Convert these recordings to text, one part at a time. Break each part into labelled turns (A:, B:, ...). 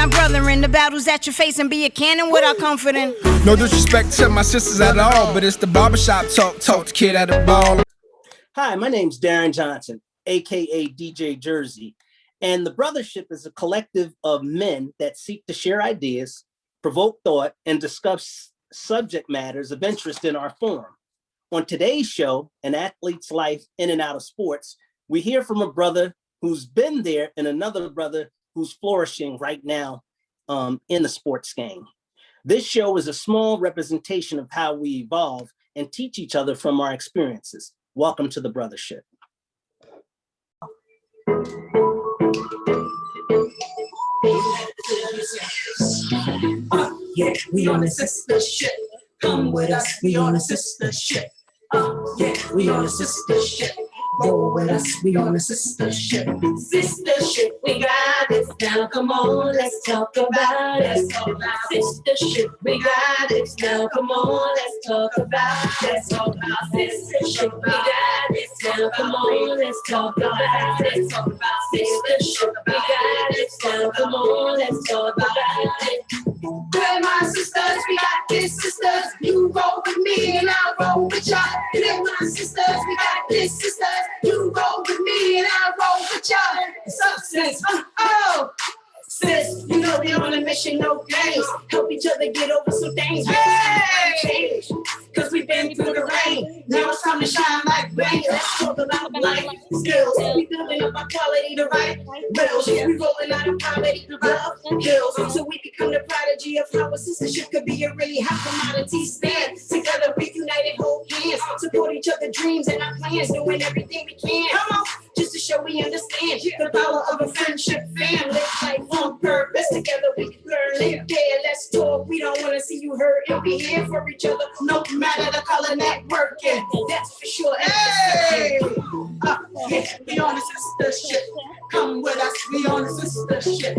A: my brother in the battles that you're facing. Be a cannon without comforting.
B: No disrespect to my sisters at all, but it's the barbershop talk the kid at the ball.
C: Hi, my name's Darren Johnson, aka DJ Jersey, and the Brothership is a collective of men that seek to share ideas, provoke thought, and discuss subject matters of interest in our forum. On today's show, An Athlete's Life in and Out of Sports, we hear from a brother who's been there and another brother who's flourishing right now in the sports game. This show is a small representation of how we evolve and teach each other from our experiences. Welcome to the Brothership.
D: Yeah, we on a sister ship. Come with us, we on a sister ship. Yeah, we on a sister ship. Roll with us, we on a sister ship. Sister ship, we got it now. Come on, let's talk about it. Sister ship, we got it now. Come on, let's talk about it. Let's talk about sister ship, we got it now. Come on, let's talk about it. Let's talk about sister ship, we got it now. Come on, let's talk about it. We're my sisters, we got this, sisters. You roll with me and I roll with y'all. We're my sisters, we got this, sisters. You roll with me and I roll with y'all. It's up, sis. Oh, sis, you know we on a mission, no games. Help each other get over some things. Hey! Cause we've been through the rain. Now it's time to shine like rain. Let's talk about life skills. We building up our quality to right wills. We rolling out of poverty, love kills. So we become the prodigy of how a sistership could be a really hot commodity. Stand together, we united, hold hands. Support each other's dreams and our plans. Doing everything we can. Come on, just to show we understand the power of a friendship fam. Live life on purpose. Together we can learn. Live there, let's talk. We don't want to see you hurt. And be here for each other. No matter the color networking, that's for sure. Hey! Yeah, we on a sister ship. Come with us, we on a sister ship.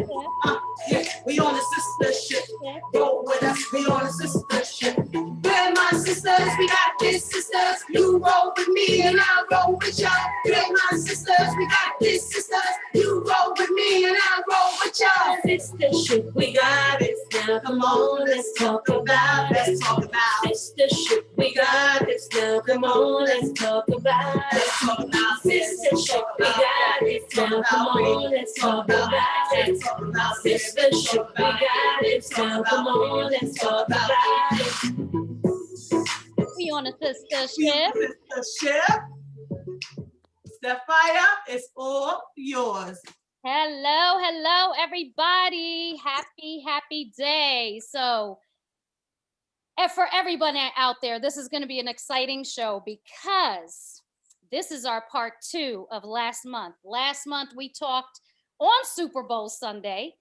D: Yeah, we on a sister ship. Go with us, we on a sister ship. We're my sisters, we got this, sisters. You roll with me and I roll with y'all. We're my sisters, we got this, sisters. You roll with me and I roll with y'all. Sister ship, we got it now. Come on, let's talk about it. Let's talk about sister ship. We got this now. Come on, let's talk about it. Let's talk about sister ship. We got this now. Come on, let's talk about it. Let's talk about sister ship. We got this now. Come on, let's talk about it.
E: We on a sister
D: We
E: ship.
D: on a sister ship. Sapphire, it's all yours.
E: Hello, everybody. Happy day. So, and for everybody out there, this is going to be an exciting show because this is our part 2 of last month. Last month, we talked on Super Bowl Sunday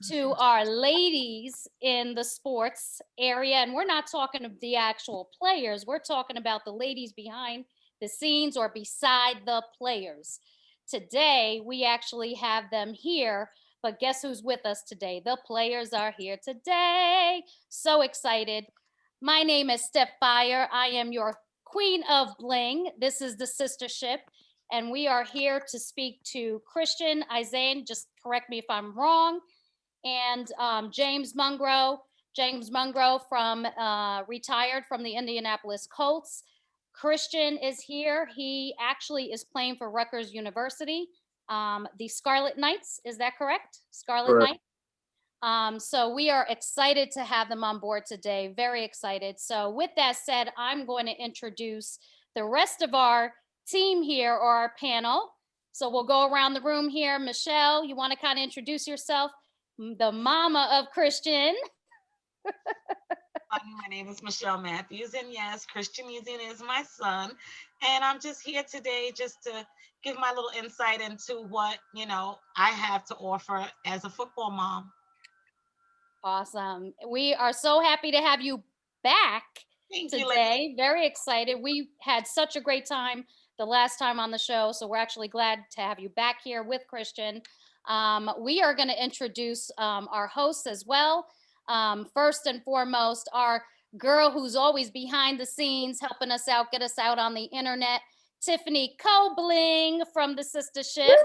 E: to our ladies in the sports area. And we're not talking of the actual players. We're talking about the ladies behind the scenes or beside the players. Today, we actually have them here. But guess who's with us today? The players are here today. So excited. My name is Sistahship. I am your queen of bling. This is the Sistahship. And we are here to speak to Christian Izien. Just correct me if I'm wrong. And James Mungro from retired from the Indianapolis Colts. Christian is here. He actually is playing for Rutgers University. The Scarlet Knights, is that correct? Scarlet Knight. So we are excited to have them on board today. Very excited. So with that said, I'm going to introduce the rest of our team here or our panel. So we'll go around the room here. Michelle, you want to kind of introduce yourself? The mama of Christian.
F: My name is Michelle Matthews, and yes, Christian Izien is my son. And I'm just here today just to give my little insight into what, I have to offer as a football mom.
E: Awesome. We are so happy to have you back today. Very excited. We had such a great time the last time on the show, so we're actually glad to have you back here with Christian. We are going to introduce our hosts as well. First and foremost, our girl who's always behind the scenes, helping us out, get us out on the internet, Tiffany Cobling from the Sistahship.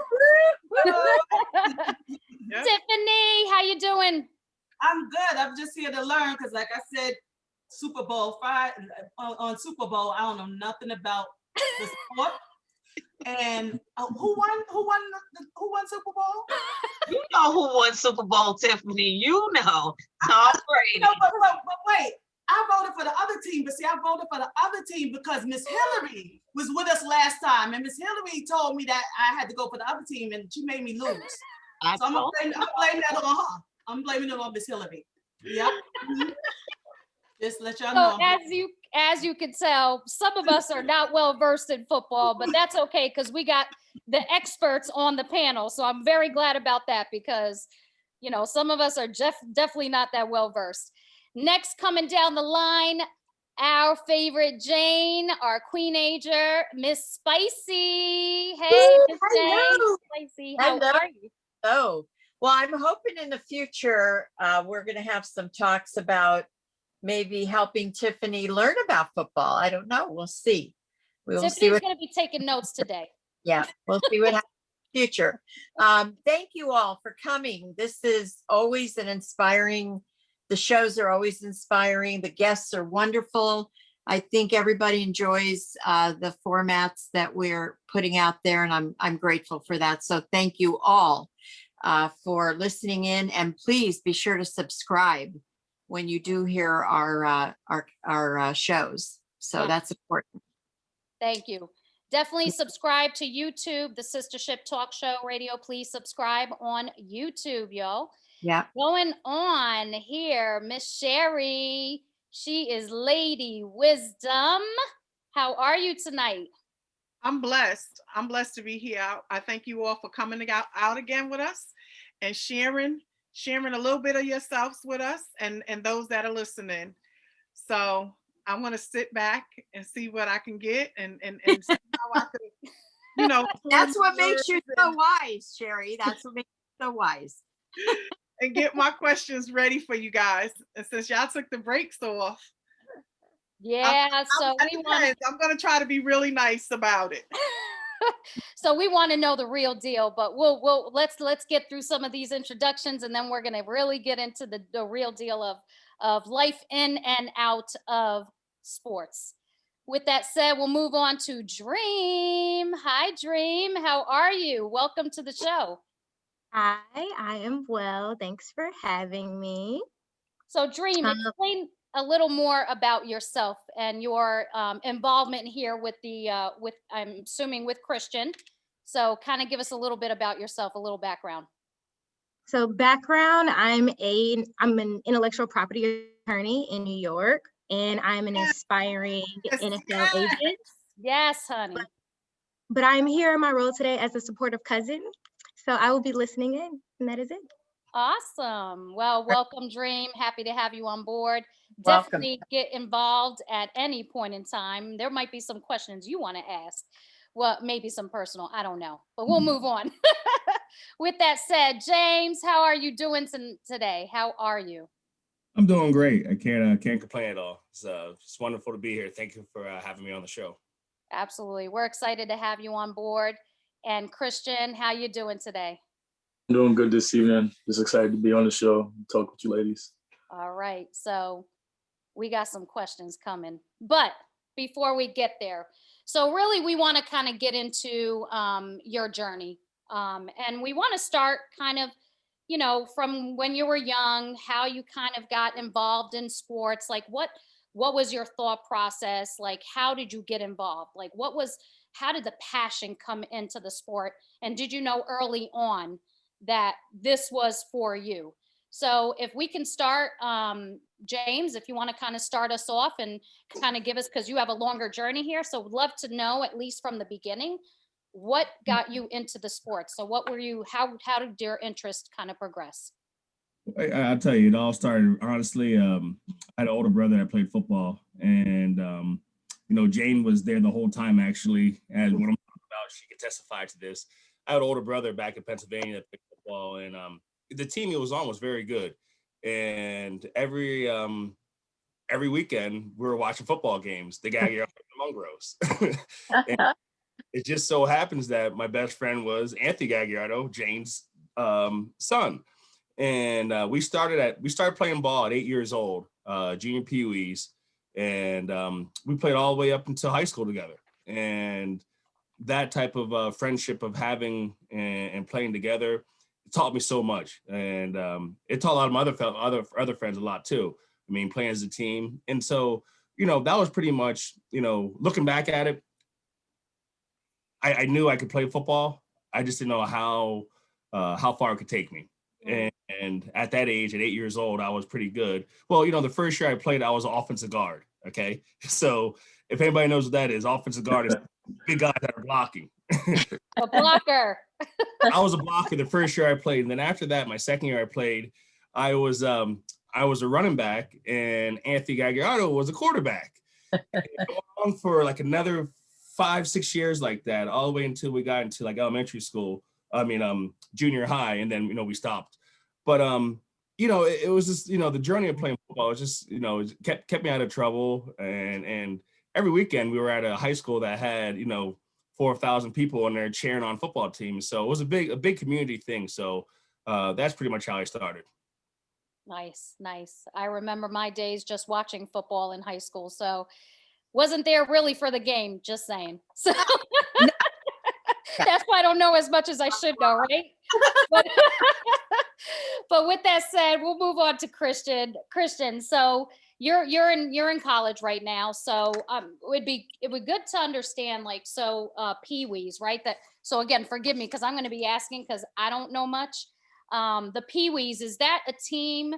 E: Tiffany, how you doing?
G: just here to learn because, like I said, Super Bowl Friday on Super Bowl, I don't know nothing about the sport. And who won Super Bowl?
F: You know who won Super Bowl, Tiffany. You know. Tom Brady.
G: No, but wait. I voted for the other team, but see, I voted for the other team because Miss Hillary was with us last time, and Miss Hillary told me that I had to go for the other team, and she made me lose. So I'm gonna blame that on her. I'm blaming it on Miss Hillary. Yep. Just let y'all know.
E: So as you can tell, some of us are not well versed in football, but that's okay because we got the experts on the panel. So I'm very glad about that because, you know, some of us are definitely not that well versed. Next, coming down the line, our favorite Jane, our queenager, Miss Spicy. Hey, Miss Jane, Spicy, how are you?
H: Oh, well, I'm hoping in the future we're going to have some talks about maybe helping Tiffany learn about football. I don't know. We'll see.
E: Tiffany's going to be taking notes today.
H: Yeah, we'll see what happens in the future. Thank you all for coming. This is always an inspiring. The shows are always inspiring. The guests are wonderful. I think everybody enjoys the formats that we're putting out there, and I'm grateful for that. So thank you all for listening in, and please be sure to subscribe when you do hear our shows. So that's important.
E: Thank you. Definitely subscribe to YouTube, the Sistahship Talk Show Radio. Please subscribe on YouTube, y'all.
H: Yeah.
E: Going on here, Miss Sherry. She is Lady Wisdom. How are you tonight?
I: I'm blessed. I'm blessed to be here. I thank you all for coming out again with us and sharing a little bit of yourselves with us and those that are listening. So I'm going to sit back and see what I can get and see how I could, you know.
H: That's what makes you so wise, Sherry. That's what makes you so wise.
I: And get my questions ready for you guys. And since y'all took the breaks off.
E: Yeah,
I: I'm going to try to be really nice about it.
E: So we want to know the real deal, but let's get through some of these introductions, and then we're going to really get into the real deal of life in and out of sports. With that said, we'll move on to Dream. Hi, Dream. How are you? Welcome to the show.
J: Hi, I am well. Thanks for having me.
E: So, Dream, explain a little more about yourself and your involvement here with I'm assuming with Christian. So, kind of give us a little bit about yourself, a little background.
J: So, background: I'm an intellectual property attorney in New York, and I'm an aspiring NFL agent.
E: Yes, honey.
J: But I'm here in my role today as a supportive cousin. So I will be listening in, and that is it.
E: Awesome. Well, welcome, Dream. Happy to have you on board.
H: Welcome.
E: Definitely get involved at any point in time. There might be some questions you want to ask. Well, maybe some personal, I don't know, but we'll move on. With that said, James, how are you doing today? How are you?
K: I'm doing great. I can't complain at all. It's wonderful to be here. Thank you for having me on the show.
E: Absolutely. We're excited to have you on board. And Christian, how you doing today?
L: I'm doing good this evening. Just excited to be on the show and talk with you ladies.
E: All right. So we got some questions coming. But before we get there, so really we want to kind of get into your journey. And we want to start kind of, you know, from when you were young, how you kind of got involved in sports. Like what was your thought process? Like, how did you get involved? Like, how did the passion come into the sport? And did you know early on that this was for you? So if we can start, James, if you want to kind of start us off and kind of give us, because you have a longer journey here. So we'd love to know, at least from the beginning, what got you into the sport? So how did your interest kind of progress?
K: I'll tell you, it all started, honestly, I had an older brother that played football, and Jane was there the whole time, actually. As what I'm talking about, she could testify to this. I had an older brother back in Pennsylvania that played football, and the team he was on was very good. And every weekend we were watching football games, the Gagliardo Mungros. It just so happens that my best friend was Anthony Gagliardo, Jane's son. And we started playing ball at 8 years old, junior peewees, and we played all the way up until high school together. And that type of friendship of having and playing together taught me so much, and it taught a lot of my other friends a lot too. I mean, playing as a team, and so that was pretty much looking back at it. I knew I could play football. I just didn't know how far it could take me. And at that age, at 8 years old, I was pretty good. Well, the first year I played, I was an offensive guard. Okay, so if anybody knows what that is, offensive guard is big guys that are blocking.
E: A blocker.
K: I was a blocker the first year I played, and then after that, my second year I played, I was a running back, and Anthony Gagliardo was a quarterback. And it went on for like another 5-6 years like that, all the way until we got into like elementary school. Junior high, and then we stopped. But it was just the journey of playing football was just it kept me out of trouble, and every weekend we were at a high school that had 4,000 people in there cheering on football teams. So it was a big community thing. So that's pretty much how I started.
E: Nice. I remember my days just watching football in high school. So wasn't there really for the game, just saying. So that's why I don't know as much as I should know, right? But with that said, we'll move on to Christian. So you're in college right now. So it would be good to understand peewees, right? So again, forgive me because I'm going to be asking because I don't know much. The peewees, is that a team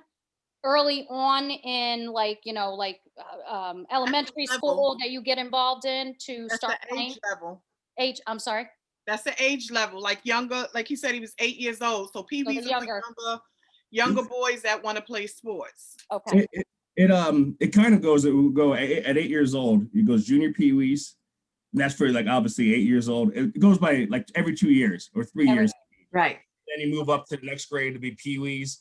E: early on in elementary school that you get involved in to start playing?
I: Age level.
E: I'm sorry.
I: That's the age level, like younger, like he said, he was 8 years old. So peewees are younger boys that want to play sports.
E: Okay.
K: It kind of goes, it will go at 8 years old, it goes junior peewees, and that's for obviously 8 years old. It goes by every 2 years or 3 years.
H: Right.
K: Then you move up to the next grade to be peewees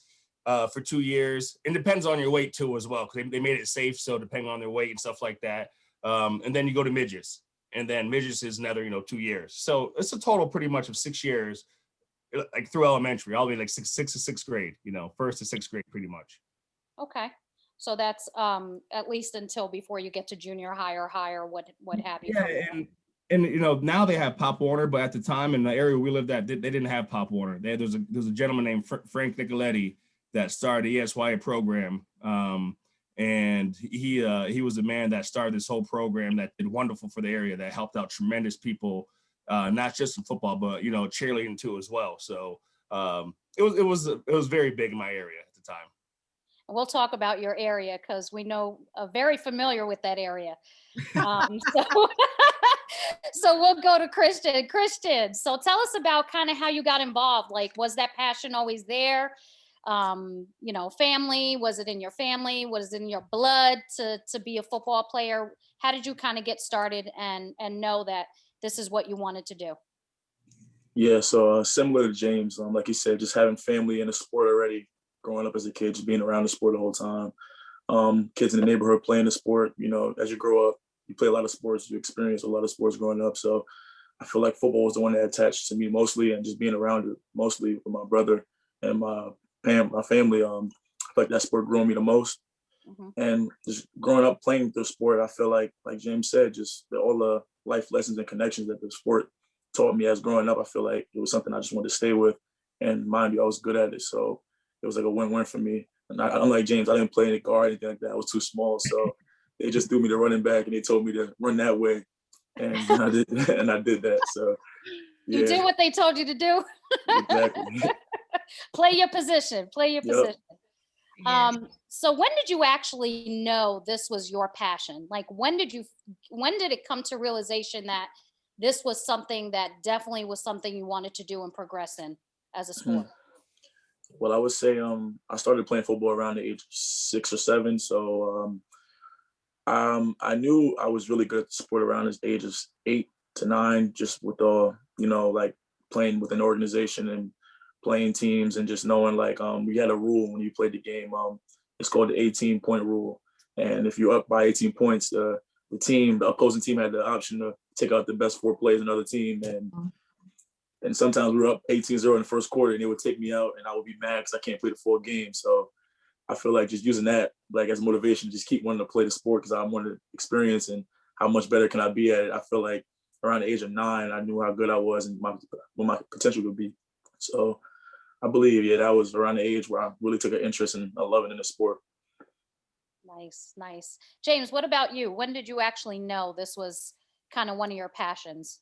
K: for 2 years. It depends on your weight too as well, because they made it safe, so depending on their weight and stuff like that. And then you go to midgets. And then midgets is another, 2 years. So it's a total pretty much of 6 years, through elementary, all the way sixth to sixth grade, first to sixth grade, pretty much.
E: Okay. So that's at least until before you get to junior high or higher, what have you.
K: Yeah, and now they have Pop Warner, but at the time in the area we lived at, they didn't have Pop Warner. There's a gentleman named Frank Nicoletti that started the ESYA program. And he was the man that started this whole program that did wonderful for the area, that helped out tremendous people, not just in football, but cheerleading too as well. So it was very big in my area at the time.
E: We'll talk about your area because we know very familiar with that area. So we'll go to Christian. Christian, so tell us about kind of how you got involved. Was that passion always there? Family, was it in your family? Was it in your blood to be a football player? How did you kind of get started and know that this is what you wanted to do?
L: Yeah, so similar to James, like you said, just having family in the sport already, growing up as a kid, just being around the sport the whole time. Kids in the neighborhood playing the sport, as you grow up, you play a lot of sports, you experience a lot of sports growing up. So I feel like football was the one that attached to me mostly, and just being around it mostly with my brother and my family. I feel like that sport grew on me the most. Mm-hmm. And just growing up playing the sport, I feel like James said, just all the life lessons and connections that the sport taught me as growing up, I feel like it was something I just wanted to stay with. And mind you, I was good at it. So it was like a win-win for me. And unlike James, I didn't play any guard or anything like that. I was too small. So they just threw me to running back and they told me to run that way. And I did that. So yeah.
E: You did what they told you to do.
L: Exactly.
E: Play your position.
L: Yep.
E: So when did you actually know this was your passion? When did it come to realization that this was something that definitely was something you wanted to do and progress in as a sport?
L: Well, I would say I started playing football around the age of 6 or 7. So I knew I was really good at the sport around the age of 8 to 9, just with playing with an organization and playing teams, and just knowing we had a rule when you played the game. It's called the 18-point rule. And if you're up by 18 points, the opposing team had the option to take out the best 4 players in another team. And And sometimes we were up 18-0 in the first quarter and they would take me out and I would be mad because I can't play the full game. So I feel like just using that like as motivation, just keep wanting to play the sport because I wanted to experience and how much better can I be at it. I feel like around the age of 9, I knew how good I was and what my potential could be. So I believe, yeah, that was around the age where I really took an interest in loving in the sport.
E: Nice, nice. James, what about you? When did you actually know this was kind of one of your passions?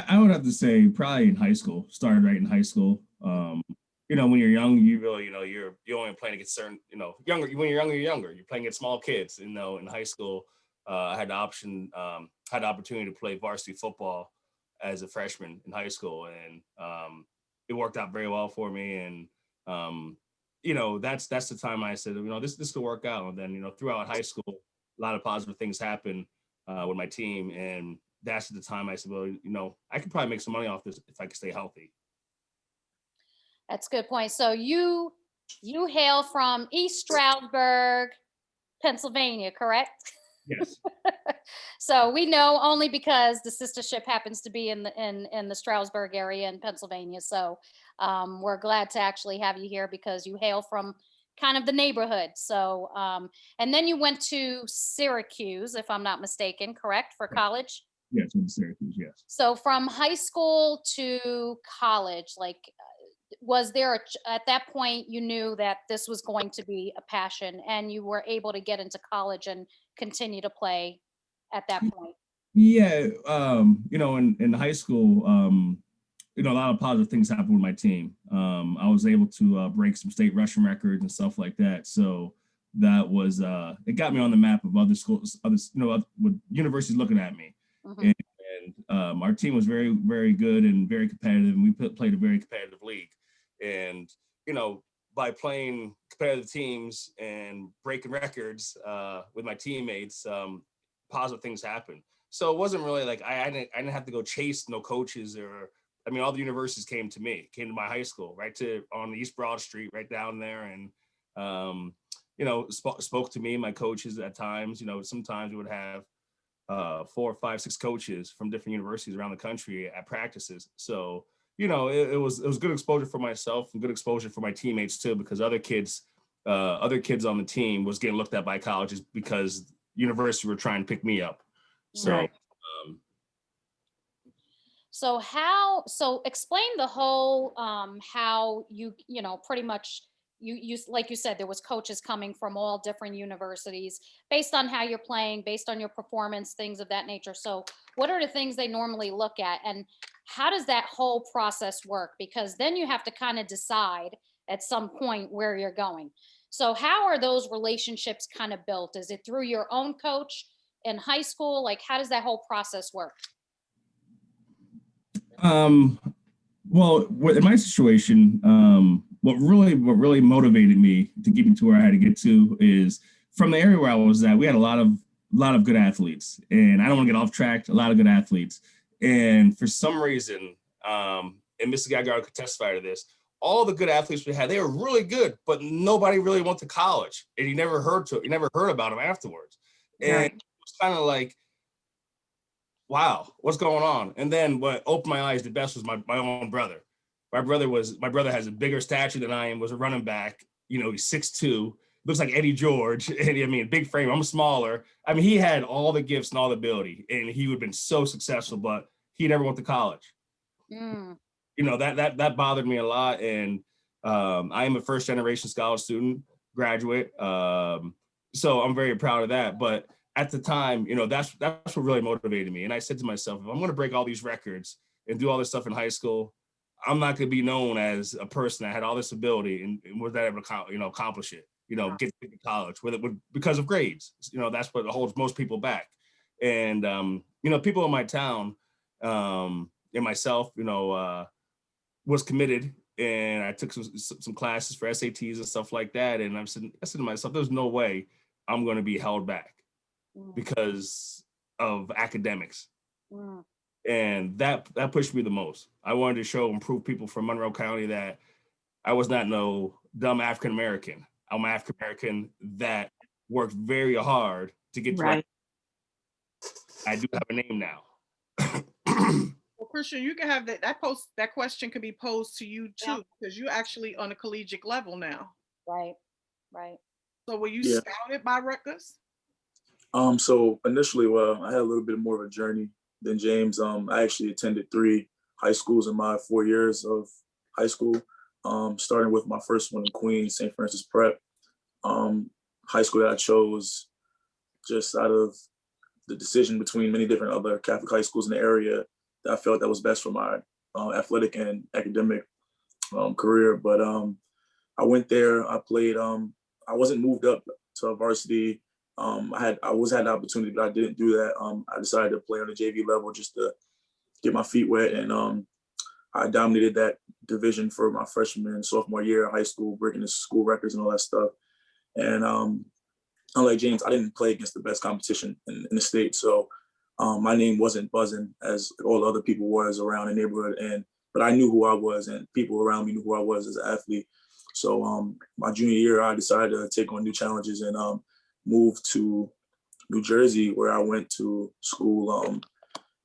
K: I would have to say probably in high school. Started right in high school. When you're young, you really, you're only playing against certain, younger. When you're younger. You're playing against small kids. In high school, I had the opportunity to play varsity football as a freshman in high school, and it worked out very well for me. And that's the time I said, this could work out. And then, throughout high school, a lot of positive things happened with my team, and that's the time I said, well, I could probably make some money off this if I could stay healthy.
E: That's a good point. So you hail from East Stroudsburg, Pennsylvania, correct?
K: Yes.
E: So we know only because the Sistahship happens to be in the Stroudsburg area in Pennsylvania. So we're glad to actually have you here because you hail from kind of the neighborhood. So and then you went to Syracuse, if I'm not mistaken, correct, for college?
K: Yes, in Syracuse, yes.
E: So from high school to college, like, was there at that point you knew that this was going to be a passion and you were able to get into college and continue to play at that point?
K: Yeah, in high school, a lot of positive things happened with my team. I was able to break some state rushing records and stuff like that. So that was it got me on the map of other schools, with universities looking at me.
E: Mhm.
K: And our team was very, very good and very competitive, and we played a very competitive league. And by playing competitive teams and breaking records with my teammates, positive things happened. So it wasn't really like I didn't have to go chase no coaches all the universities came to my high school, on East Broad Street, right down there, and spoke to me, my coaches at times. Sometimes we would have 4, 5, 6 coaches from different universities around the country at practices. So it was good exposure for myself and good exposure for my teammates too, because other kids on the team was getting looked at by colleges because universities were trying to pick me up. So.
E: Right. So explain the whole how you pretty much you like you said, there was coaches coming from all different universities based on how you're playing, based on your performance, things of that nature. So what are the things they normally look at, and how does that whole process work? Because then you have to kind of decide at some point where you're going. So how are those relationships kind of built? Is it through your own coach in high school? Like, how does that whole process work?
K: Well, in my situation, what really motivated me to get me to where I had to get to is from the area where I was at. We had a lot of good athletes, and I don't want to get off track. A lot of good athletes, and for some reason, and Mr. Gaggard could testify to this. All the good athletes we had, they were really good, but nobody really went to college, and you never heard about them afterwards. And
H: Right.
K: it was kind of like, wow, what's going on? And then what opened my eyes the best was my own brother. My brother has a bigger stature than I am, was a running back. He's 6'2", looks like Eddie George. And big frame, I'm smaller. He had all the gifts and all the ability, and he would have been so successful, but he never went to college.
E: Mm.
K: That bothered me a lot. And I am a first generation scholar student, graduate. So I'm very proud of that. But at the time, that's what really motivated me. And I said to myself, if I'm going to break all these records and do all this stuff in high school, I'm not going to be known as a person that had all this ability and was that able to, accomplish it, get to college because of grades. That's what holds most people back. And, people in my town and myself, was committed, and I took some classes for SATs and stuff like that. And I said to myself, there's no way I'm going to be held back because of academics.
E: Mm.
K: And that pushed me the most. I wanted to and prove people from Monroe County that I was not no dumb African American. I'm an African American that worked very hard to get to where
H: Right.
K: I do have a name now.
E: Well,
I: Christian, you can have that question could be posed to you too, because you're actually on a collegiate level now.
E: Right, right.
I: So were you
L: Yeah.
I: scouted by Rutgers?
L: So initially, well, I had a little bit more of a journey than James. I actually attended 3 high schools in my 4 years of high school, starting with my first one in Queens, St. Francis Prep. High school that I chose just out of the decision between many different other Catholic high schools in the area that I felt that was best for my athletic and academic career. But I went there, I played, I wasn't moved up to varsity. I had the opportunity, but I didn't do that. I decided to play on the JV level just to get my feet wet. And I dominated that division for my freshman and sophomore year of high school, breaking the school records and all that stuff. And unlike James, I didn't play against the best competition in the state. So my name wasn't buzzing as all the other people was around the neighborhood. But I knew who I was, and people around me knew who I was as an athlete. So my junior year, I decided to take on new challenges and moved to New Jersey, where I went to school.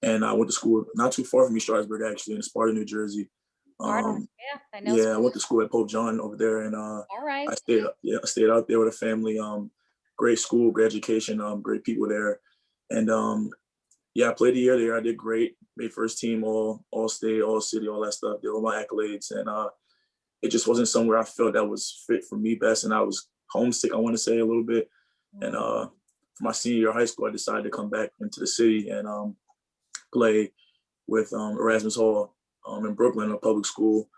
L: And I went to school not too far from me, Strasburg, actually, in Sparta, New Jersey.
E: Yeah, I know.
L: Yeah, I went to school at Pope John over there, and
E: All right.
L: I stayed out there with a family. Great school, great education, great people there, and I played a year there. I did great. Made first team, all state, all city, all that stuff. Did all my accolades, and it just wasn't somewhere I felt that was fit for me best, and I was homesick, I want to say, a little bit. And for my senior year of high school, I decided to come back into the city and play with Erasmus Hall in Brooklyn, a public school,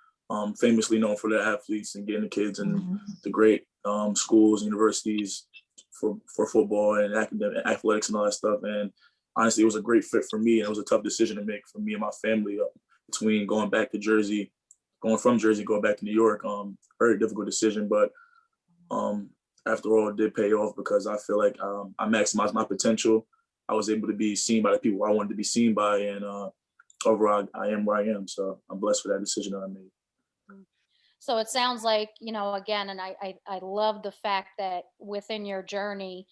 L: famously known for their athletes and getting the kids in the great schools, universities for football and academic athletics and all that stuff. And honestly, it was a great fit for me, and it was a tough decision to make for me and my family between going from Jersey, going back to New York. Very difficult decision, but after all, it did pay off because I feel like I maximized my potential. I was able to be seen by the people I wanted to be seen by, and overall, I am where I am. So I'm blessed for that decision that I made.
E: So it sounds like, again, and I love the fact that within your journey,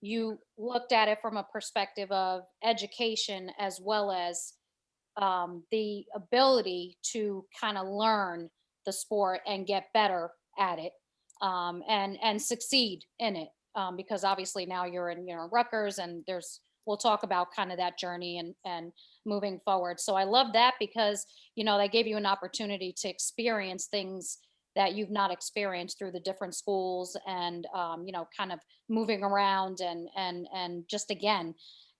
E: you looked at it from a perspective of education as well as the ability to kind of learn the sport and get better at it and succeed in it. Because obviously now you're in, Rutgers, and we'll talk about kind of that journey and moving forward. So I love that because, they gave you an opportunity to experience things that you've not experienced through the different schools and, kind of moving around and just, again,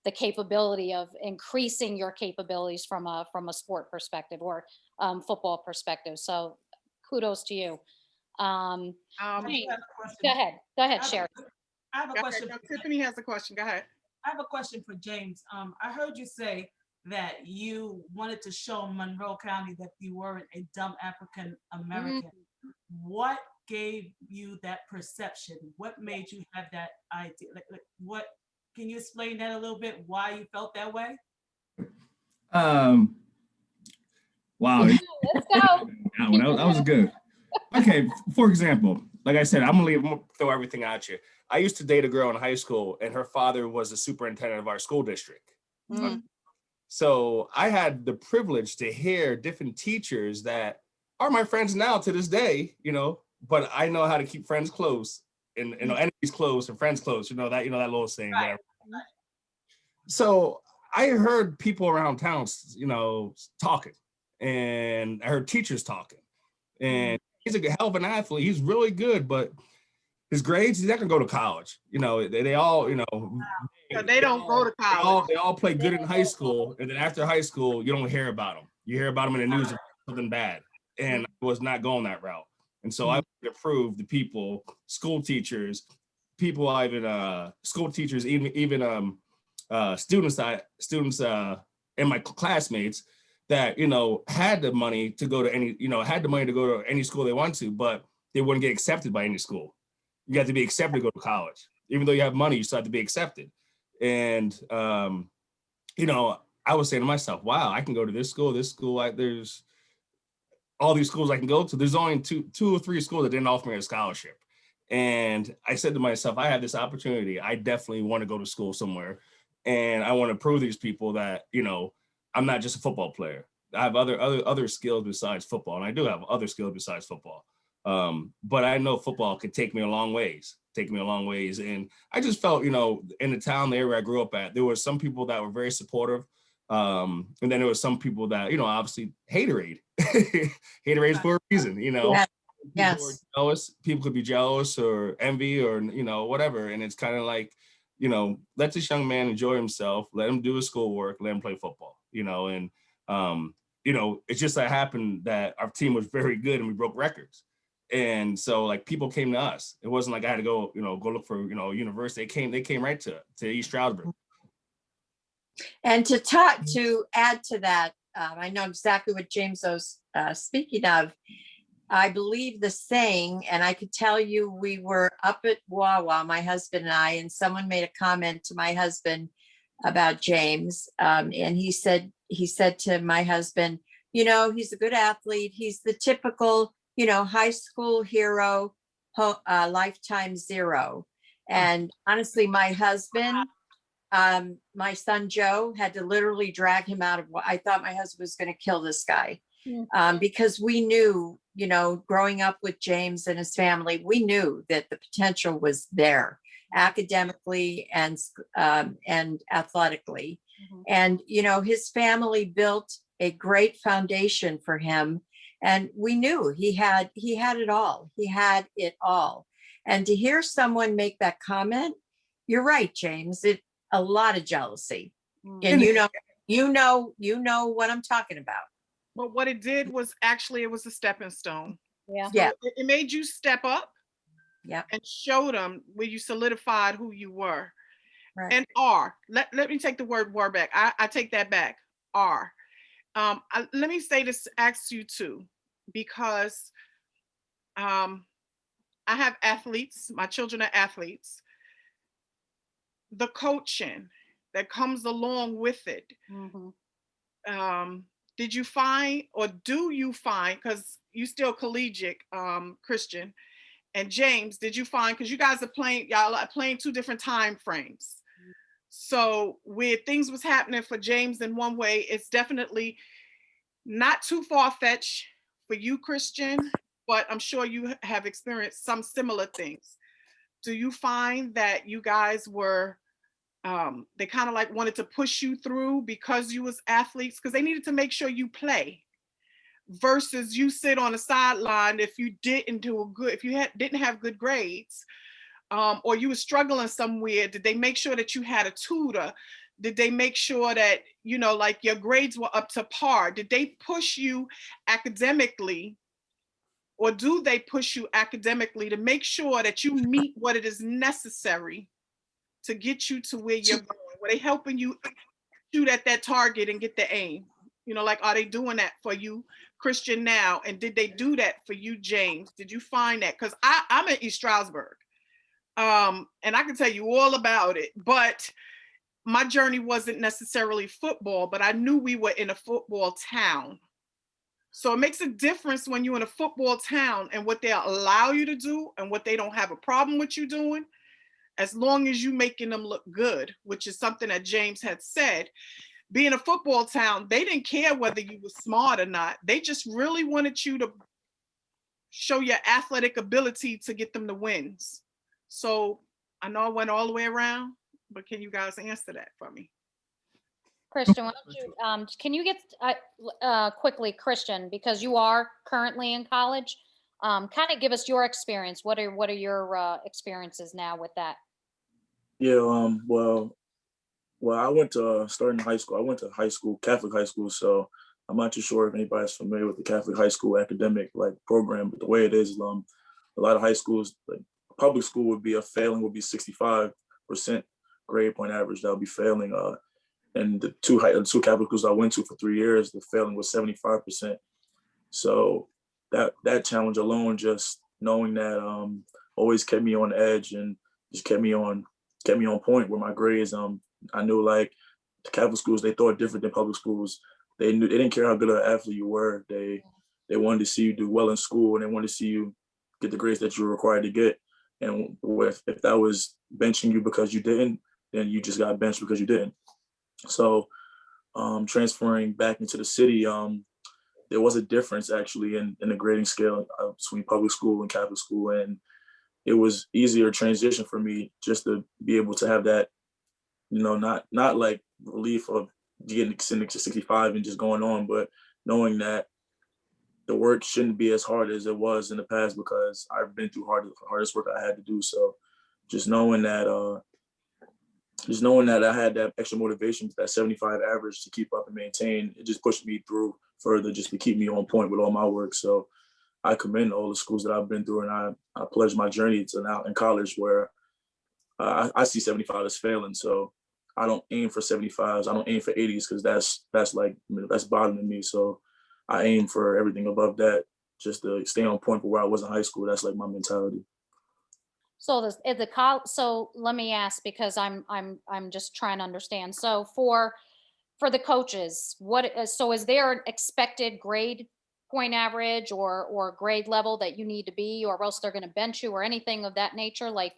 E: the capability of increasing your capabilities from a sport perspective or football perspective. So kudos to you. Go ahead, Sherry.
G: I have a question.
I: Tiffany has a question. Go ahead.
G: I have a question for James. I heard you say that you wanted to show Monroe County that you weren't a dumb African American. What gave you that perception? What made you have that idea? What can you explain that a little bit? Why you felt that way?
K: Wow.
E: Let's go.
K: That was good. Okay, for example, like I said, I'm gonna throw everything at you. I used to date a girl in high school, and her father was the superintendent of our school district. So I had the privilege to hear different teachers that are my friends now to this day, but I know how to keep friends close and enemies close and friends close, that little saying. Right. So I heard people around town, talking, and I heard teachers talking, and he's a hell of an athlete. He's really good, but his grades, he's not gonna go to college. They all,
I: they don't go to college.
K: They all play good in high school, and then after high school, you don't hear about them. You hear about them in the news, something bad, and I was not going that route. And so I wanted to prove the people, school teachers, school teachers, even students and my classmates that had the money to go to any school they want to, but they wouldn't get accepted by any school. You have to be accepted to go to college. Even though you have money, you still have to be accepted. And I was saying to myself, wow, I can go to this school. There's all these schools I can go to. There's only two or three schools that didn't offer me a scholarship. And I said to myself, I have this opportunity. I definitely want to go to school somewhere. And I want to prove these people that, I'm not just a football player. I have other skills besides football, and I do have other skills besides football. But I know football could take me a long ways. And I just felt, in the town, the area I grew up at, there were some people that were very supportive. And then there were some people that, obviously haterade. Haterade for a reason,
H: Yes.
K: People could be jealous or envy or, whatever. And it's kind of like, let this young man enjoy himself, let him do his schoolwork, let him play football, and, it's just that happened that our team was very good and we broke records. And so like people came to us. It wasn't like I had to go look for, university. They came right to East Stroudsburg.
H: And to add to that, I know exactly what James was speaking of. I believe the saying, and I could tell you, we were up at Wawa, my husband and I, and someone made a comment to my husband about James. And he said to my husband, he's a good athlete. He's the typical, high school hero, lifetime zero. And honestly, my husband, my son Joe, had to literally drag him out of. I thought my husband was going to kill this guy, because we knew, growing up with James and his family, we knew that the potential was there, academically and athletically. And his family built a great foundation for him, and we knew he had it all. He had it all. And to hear someone make that comment, you're right, James. A lot of jealousy, and you know what I'm talking about.
I: But what it did was actually, it was a stepping stone.
E: Yeah.
H: Yeah.
I: It made you step up.
H: Yeah.
I: And show them where you solidified who you were.
H: Right.
I: And let me take the word back. I take that back. Let me say this, ask you too, because I have athletes. My children are athletes. The coaching that comes along with it. Did you find, or do you find, because you still collegiate, Christian and James, did you find, because y'all are playing two different time frames. So where things was happening for James in one way, it's definitely not too far-fetched for you, Christian, but I'm sure you have experienced some similar things. Do you find that you guys were, they kind of like wanted to push you through because you was athletes, because they needed to make sure you play, versus you sit on the sideline if you didn't didn't have good grades, or you were struggling somewhere? Did they make sure that you had a tutor? Did they make sure that, like your grades were up to par? Did they push you academically, or do they push you academically to make sure that you meet what it is necessary to get you to where you're going? Were they helping you shoot at that target and get the aim? Like, are they doing that for you, Christian, now? And did they do that for you, James? Did you find that? Because I'm in East Stroudsburg, and I can tell you all about it, but my journey wasn't necessarily football, but I knew we were in a football town. So it makes a difference when you're in a football town and what they allow you to do and what they don't have a problem with you doing, as long as you making them look good, which is something that James had said. Being a football town, they didn't care whether you were smart or not. They just really wanted you to show your athletic ability to get them the wins. So I know I went all the way around, but can you guys answer that for me?
E: Christian, why don't you, can you get quickly, Christian, because you are currently in college, kind of give us your experience. What are your experiences now with that?
L: Yeah, well, I went to starting high school. I went to Catholic high school. So I'm not too sure if anybody's familiar with the Catholic high school academic program, but the way it is, a lot of high schools, like public school would be 65% grade point average. That would be failing. And the two Catholic schools I went to for 3 years, the failing was 75%. So that challenge alone, just knowing that, always kept me on edge and just kept me on point with my grades. I knew, like, the Catholic schools, they thought different than public schools. They didn't care how good of an athlete you were. They wanted to see you do well in school, and they wanted to see you get the grades that you were required to get. And if that was benching you because you didn't, then you just got benched because you didn't. So transferring back into the city, there was a difference actually in the grading scale between public school and Catholic school. And it was easier transition for me just to be able to have that, not like relief of getting to 65 and just going on, but knowing that the work shouldn't be as hard as it was in the past because I've been through hardest work I had to do. So just knowing that I had that extra motivation, that 75 average to keep up and maintain, it just pushed me through further just to keep me on point with all my work. So I commend all the schools that I've been through, and I pledge my journey to now in college where I see 75 as failing. So I don't aim for 75s. I don't aim for 80s because that's bothering me. So I aim for everything above that just to stay on point for where I was in high school. That's like my mentality.
E: So so let me ask, because I'm just trying to understand. So for the coaches, so is there an expected grade point average or grade level that you need to be, or else they're going to bench you or anything of that nature? Like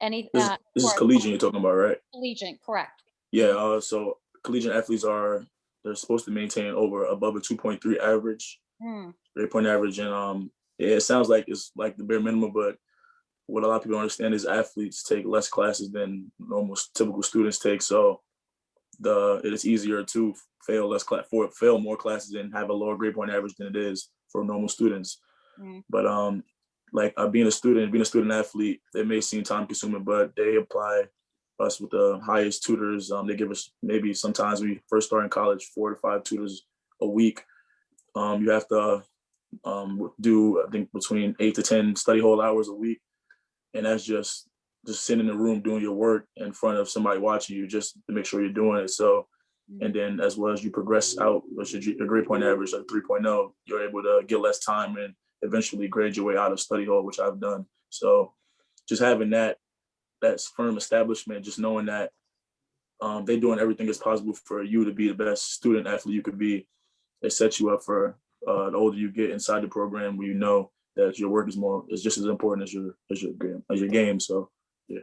E: any
L: This is collegiate you're talking about, right?
E: Collegiate, correct.
L: Yeah, so collegiate athletes they're supposed to maintain above a 2.3 average, grade point average. And it sounds like it's like the bare minimum, but what a lot of people don't understand is athletes take less classes than normal typical students take. So it is easier to fail more classes and have a lower grade point average than it is for normal students. But being a student athlete, it may seem time consuming, but they apply us with the highest tutors. They give us, maybe sometimes we first start in college, 4 to 5 tutors a week. You have to do, I think, between 8 to 10 study hall hours a week. And that's just sitting in the room doing your work in front of somebody watching you just to make sure you're doing it. So, and then as well as you progress out, which is your grade point average, like 3.0, you're able to get less time and eventually grade your way out of study hall, which I've done. So just having that firm establishment, just knowing that they're doing everything as possible for you to be the best student athlete you could be, it sets you up for the older you get inside the program, where you know that your work is just as important as your game. So yeah.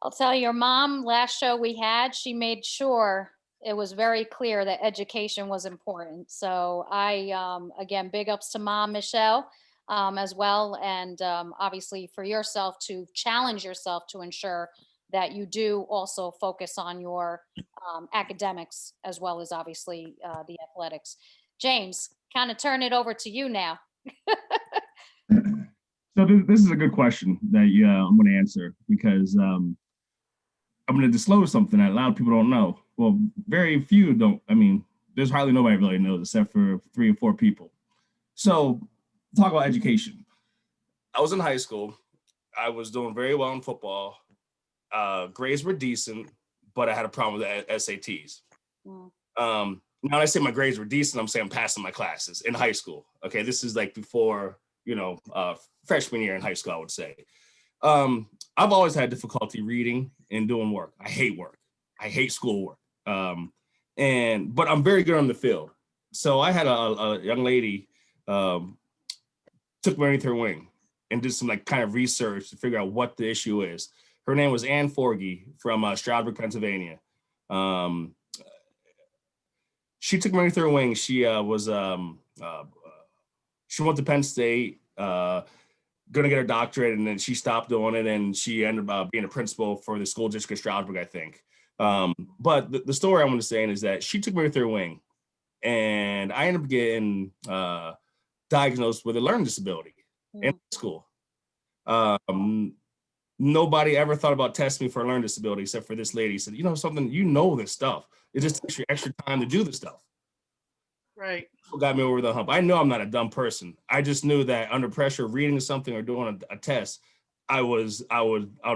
E: I'll tell you, your mom, last show we had, she made sure it was very clear that education was important. So I, again, big ups to Mom Michelle as well. And obviously for yourself to challenge yourself to ensure that you do also focus on your academics as well as obviously the athletics. James, kind of turn it over to you now.
K: So this is a good question that I'm going to answer, because I'm going to disclose something that a lot of people don't know. Well, very few don't. I mean, there's hardly nobody really knows except for 3 or 4 people. So talk about education. I was in high school. I was doing very well in football. Grades were decent, but I had a problem with the SATs. Now I say my grades were decent, I'm saying I'm passing my classes in high school. Okay, this is like before, freshman year in high school, I would say. I've always had difficulty reading and doing work. I hate work. I hate schoolwork. But I'm very good on the field. So I had a young lady took me underneath her wing and did some kind of research to figure out what the issue is. Her name was Ann Forgy from Stroudsburg, Pennsylvania. She took me underneath her wing. She she went to Penn State, gonna get her doctorate, and then she stopped doing it, and she ended up being a principal for the school district of Stroudsburg, I think. But the story I want to say is that she took me underneath her wing, and I ended up getting diagnosed with a learning disability in school. Nobody ever thought about testing me for a learning disability except for this lady. Said, something, this stuff. It just takes you extra time to do the stuff.
I: Right.
K: What got me over the hump. I know I'm not a dumb person. I just knew that under pressure, reading something or doing a test, I would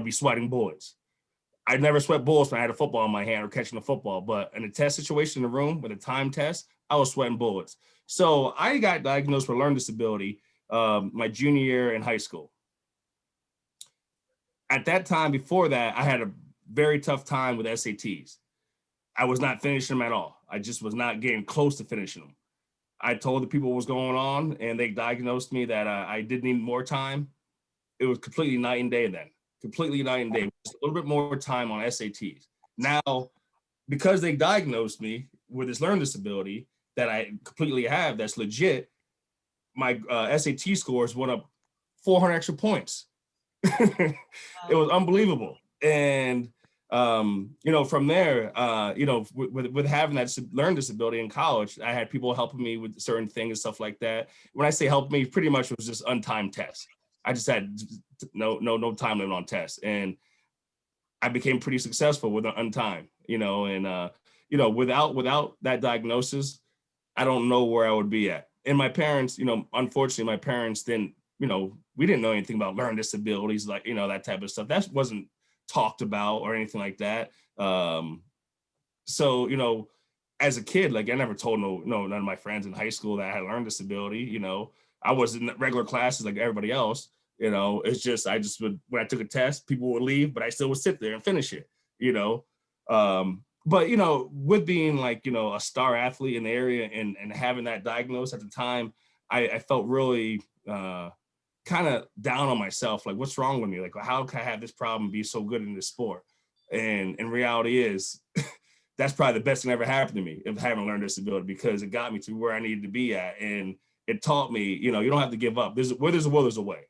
K: be sweating bullets. I never sweat bullets when I had a football in my hand or catching a football, but in a test situation in the room with a time test, I was sweating bullets. So I got diagnosed with a learning disability my junior year in high school. At that time, before that, I had a very tough time with SATs. I was not finishing them at all. I just was not getting close to finishing them. I told the people what was going on, and they diagnosed me that I did need more time. It was completely night and day then. Completely night and day. Just a little bit more time on SATs. Now, because they diagnosed me with this learning disability that I completely have, that's legit, my SAT scores went up 400 extra points. It was unbelievable. And, from there, with having that learning disability in college, I had people helping me with certain things and stuff like that. When I say help me, pretty much it was just untimed tests. I just had no time limit on tests. And I became pretty successful with an untimed, without that diagnosis, I don't know where I would be at. And my parents, unfortunately, my parents didn't, we didn't know anything about learning disabilities, like, that type of stuff. That wasn't talked about or anything like that. So, as a kid, like I never told none of my friends in high school that I had a learning disability. I was in regular classes like everybody else. It's just, when I took a test, people would leave, but I still would sit there and finish it, But, with being like, a star athlete in the area and having that diagnosed at the time, I felt really kind of down on myself. Like, what's wrong with me? Like, how can I have this problem and be so good in this sport? And reality is, that's probably the best thing that ever happened to me of having a learning disability, because it got me to where I needed to be at. And it taught me, you don't have to give up. Where there's a will, there's a way.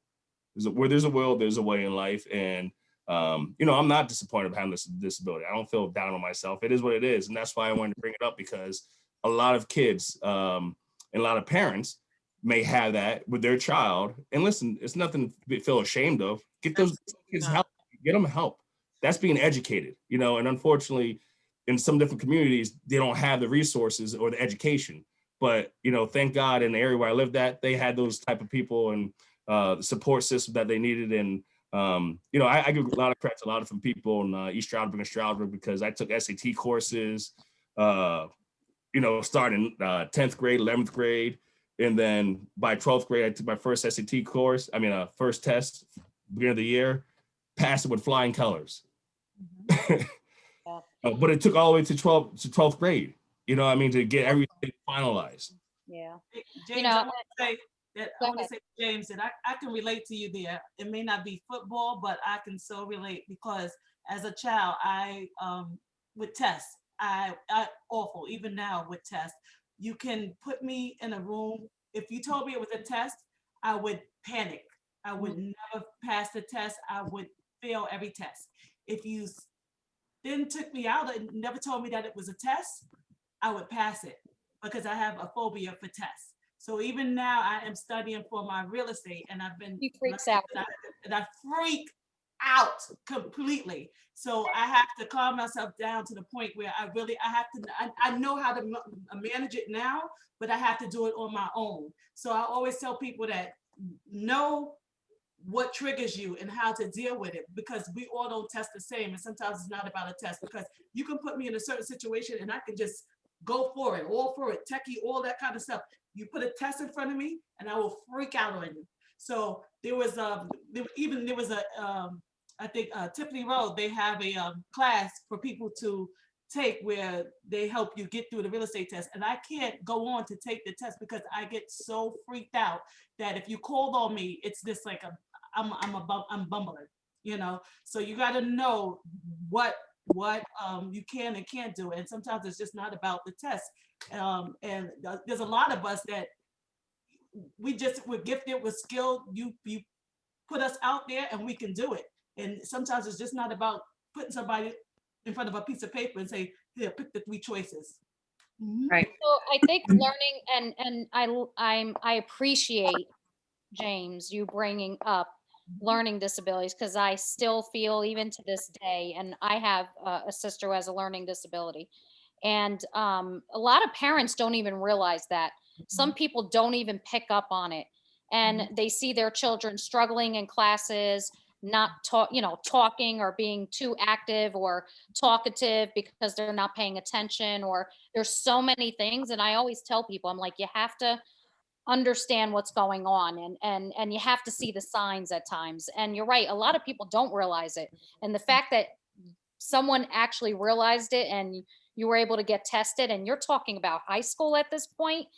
K: Where there's a will, there's a way in life. And I'm not disappointed of having this disability. I don't feel down on myself. It is what it is. And that's why I wanted to bring it up, because a lot of kids and a lot of parents may have that with their child. And listen, it's nothing to feel ashamed of. Get those kids help. Get them help. That's being educated, and unfortunately, in some different communities, they don't have the resources or the education. But, thank God in the area where I lived at, they had those type of people and the support system that they needed. And I give a lot of credit to a lot of different people in East Stroudsburg and Stroudsburg, because I took SAT courses, starting 10th grade, 11th grade. And then by 12th grade, I took my first SAT course. First test, beginning of the year, passed it with flying colors. But it took all the way to 12th grade, to get everything finalized.
E: Yeah.
G: James, I want to say, James, that I can relate to you there. It may not be football, but I can so relate, because as a child, with tests, I awful, even now with tests, you can put me in a room. If you told me it was a test, I would panic. I would never pass the test. I would fail every test. If you then took me out and never told me that it was a test, I would pass it, because I have a phobia for tests. So even now I am studying for my real estate, and
E: He freaks out.
G: And I freak out completely. So I have to calm myself down to the point where I know how to manage it now, but I have to do it on my own. So I always tell people that know what triggers you and how to deal with it, because we all don't test the same. And sometimes it's not about a test, because you can put me in a certain situation and I can just go for it, all for it, techie, all that kind of stuff. You put a test in front of me and I will freak out on you. So there was I think Tiffany Road, they have a class for people to take where they help you get through the real estate test. And I can't go on to take the test because I get so freaked out that if you called on me, it's just like I'm bumbling, So you got to know what you can and can't do. And sometimes it's just not about the test. And there's a lot of us that we're gifted with skill. You put us out there and we can do it. And sometimes it's just not about putting somebody in front of a piece of paper and say, here, pick the 3 choices.
H: Right.
E: So I think learning, and I appreciate, James, you bringing up learning disabilities, because I still feel, even to this day, and I have a sister who has a learning disability, and a lot of parents don't even realize that. Some people don't even pick up on it, and they see their children struggling in classes, not talking or being too active or talkative because they're not paying attention, or there's so many things. And I always tell people, I'm like, you have to understand what's going on, and you have to see the signs at times. And you're right, a lot of people don't realize it. And the fact that someone actually realized it and you were able to get tested, and you're talking about high school at this point,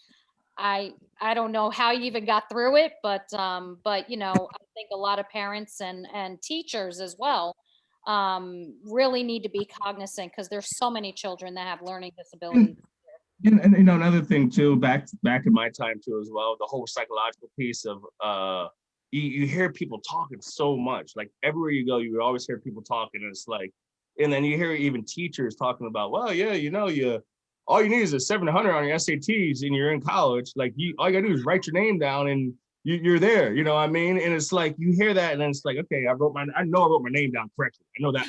E: I don't know how you even got through it, but I think a lot of parents and teachers as well really need to be cognizant, because there's so many children that have learning disabilities.
K: And you know, another thing too, back in my time too as well, the whole psychological piece of you hear people talking so much. Like everywhere you go, you always hear people talking, and it's like, and then you hear even teachers talking about, well, yeah, you know, all you need is a 700 on your SATs and you're in college. Like all you gotta do is write your name down and you're there, you know what I mean? And it's like, you hear that and then it's like, okay, I know I wrote my name down correctly. I know that.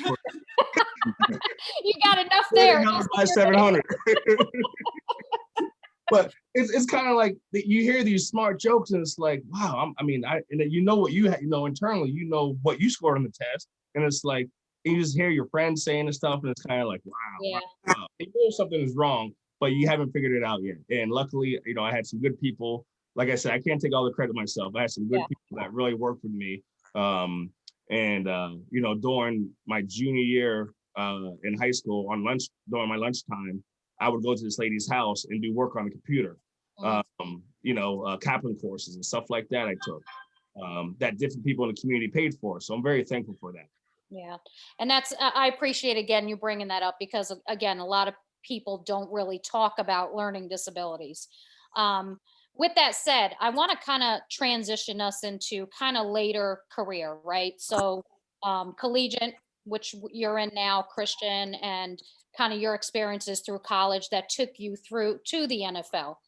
E: You got enough there.
K: By 700. But it's kind of like you hear these smart jokes and it's like, wow, and then you know what you know internally, you know what you scored on the test. And it's like, you just hear your friends saying and stuff, and it's kind of like, wow, wow. You know something is wrong, but you haven't figured it out yet. And luckily, you know, I had some good people. Like I said, I can't take all the credit myself. I had some good people that really worked with me. You know, during my junior year in high school, during my lunchtime, I would go to this lady's house and do work on the computer. You know, Kaplan courses and stuff like that I took that different people in the community paid for. So I'm very thankful for that.
E: Yeah. And I appreciate, again, you bringing that up, because again, a lot of people don't really talk about learning disabilities. With that said, I want to kind of transition us into kind of later career, right? So collegiate, which you're in now, Christian, and kind of your experiences through college that took you through to the NFL.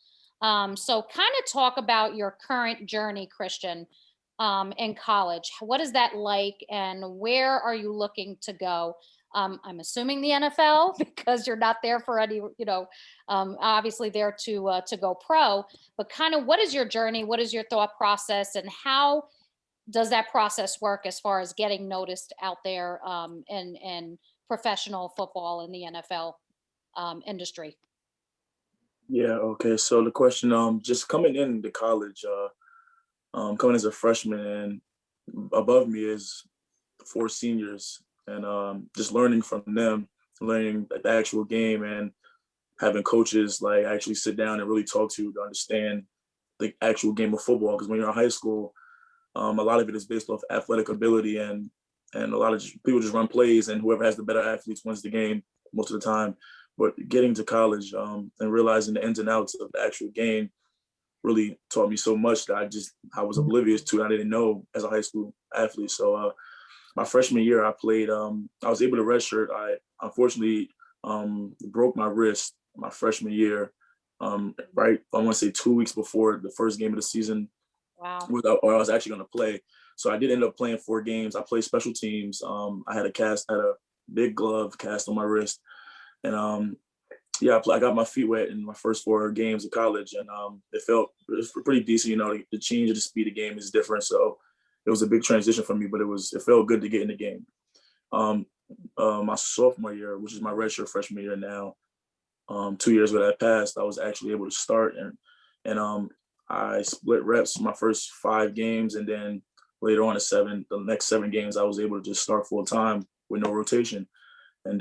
E: So kind of talk about your current journey, Christian, in college. What is that like, and where are you looking to go? I'm assuming the NFL, because you're not there for any, you know, obviously there to go pro, but kind of what is your journey? What is your thought process, and how does that process work as far as getting noticed out there in professional football in the NFL industry?
L: Yeah, okay. So the question, just coming into college, coming as a freshman, and above me is 4 seniors, and just learning from them, learning the actual game, and having coaches like actually sit down and really talk to you to understand the actual game of football. Because when you're in high school, a lot of it is based off athletic ability, and a lot of people just run plays, and whoever has the better athletes wins the game most of the time. But getting to college and realizing the ins and outs of the actual game really taught me so much that I was oblivious to. I didn't know as a high school athlete. So my freshman year, I played. I was able to redshirt. I unfortunately broke my wrist my freshman year. Right, I want to say 2 weeks before the first game of the season.
E: Wow.
L: Or I was actually going to play. So I did end up playing 4 games. I played special teams. I had a big glove cast on my wrist, and I got my feet wet in my first 4 games of college, and it was pretty decent. You know, the change of the speed of the game is different, so it was a big transition for me. But it felt good to get in the game. My sophomore year, which is my redshirt freshman year now, 2 years ago that passed, I was actually able to start, and I split reps my first 5 games, and then later on the next 7 games, I was able to just start full time with no rotation, and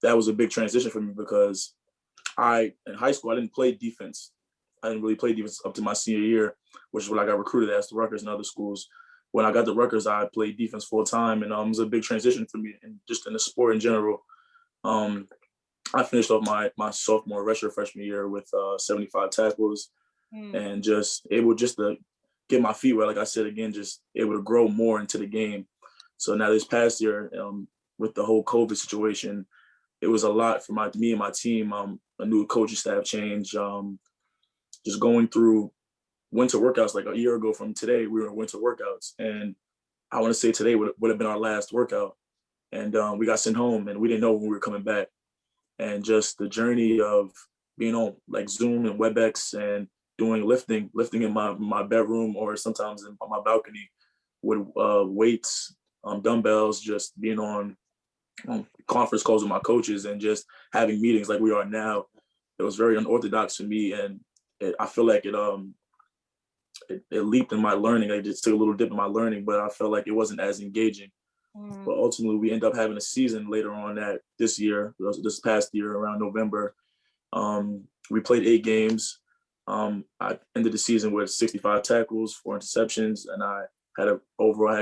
L: that was a big transition for me, because in high school I didn't play defense. I didn't really play defense up to my senior year, which is what I got recruited as to Rutgers and other schools. When I got to Rutgers, I played defense full time, and it was a big transition for me, and just in the sport in general. I finished off my sophomore redshirt freshman year with 75 tackles, and just able to get my feet wet. Like I said, again, just able to grow more into the game. So now this past year, with the whole COVID situation, it was a lot for me and my team. A new coaching staff change, just going through winter workouts. Like a year ago from today, we were in winter workouts, and I want to say today would have been our last workout. And we got sent home, and we didn't know when we were coming back. And just the journey of being on like Zoom and WebEx and doing lifting in my bedroom, or sometimes on my balcony with weights, dumbbells, just being on conference calls with my coaches and just having meetings like we are now. It was very unorthodox for me, and I feel like it leaped in my learning. I just took a little dip in my learning, but I felt like it wasn't as engaging. But ultimately, we end up having a season later on this past year around November. We played 8 games. I ended the season with 65 tackles, 4 interceptions, and I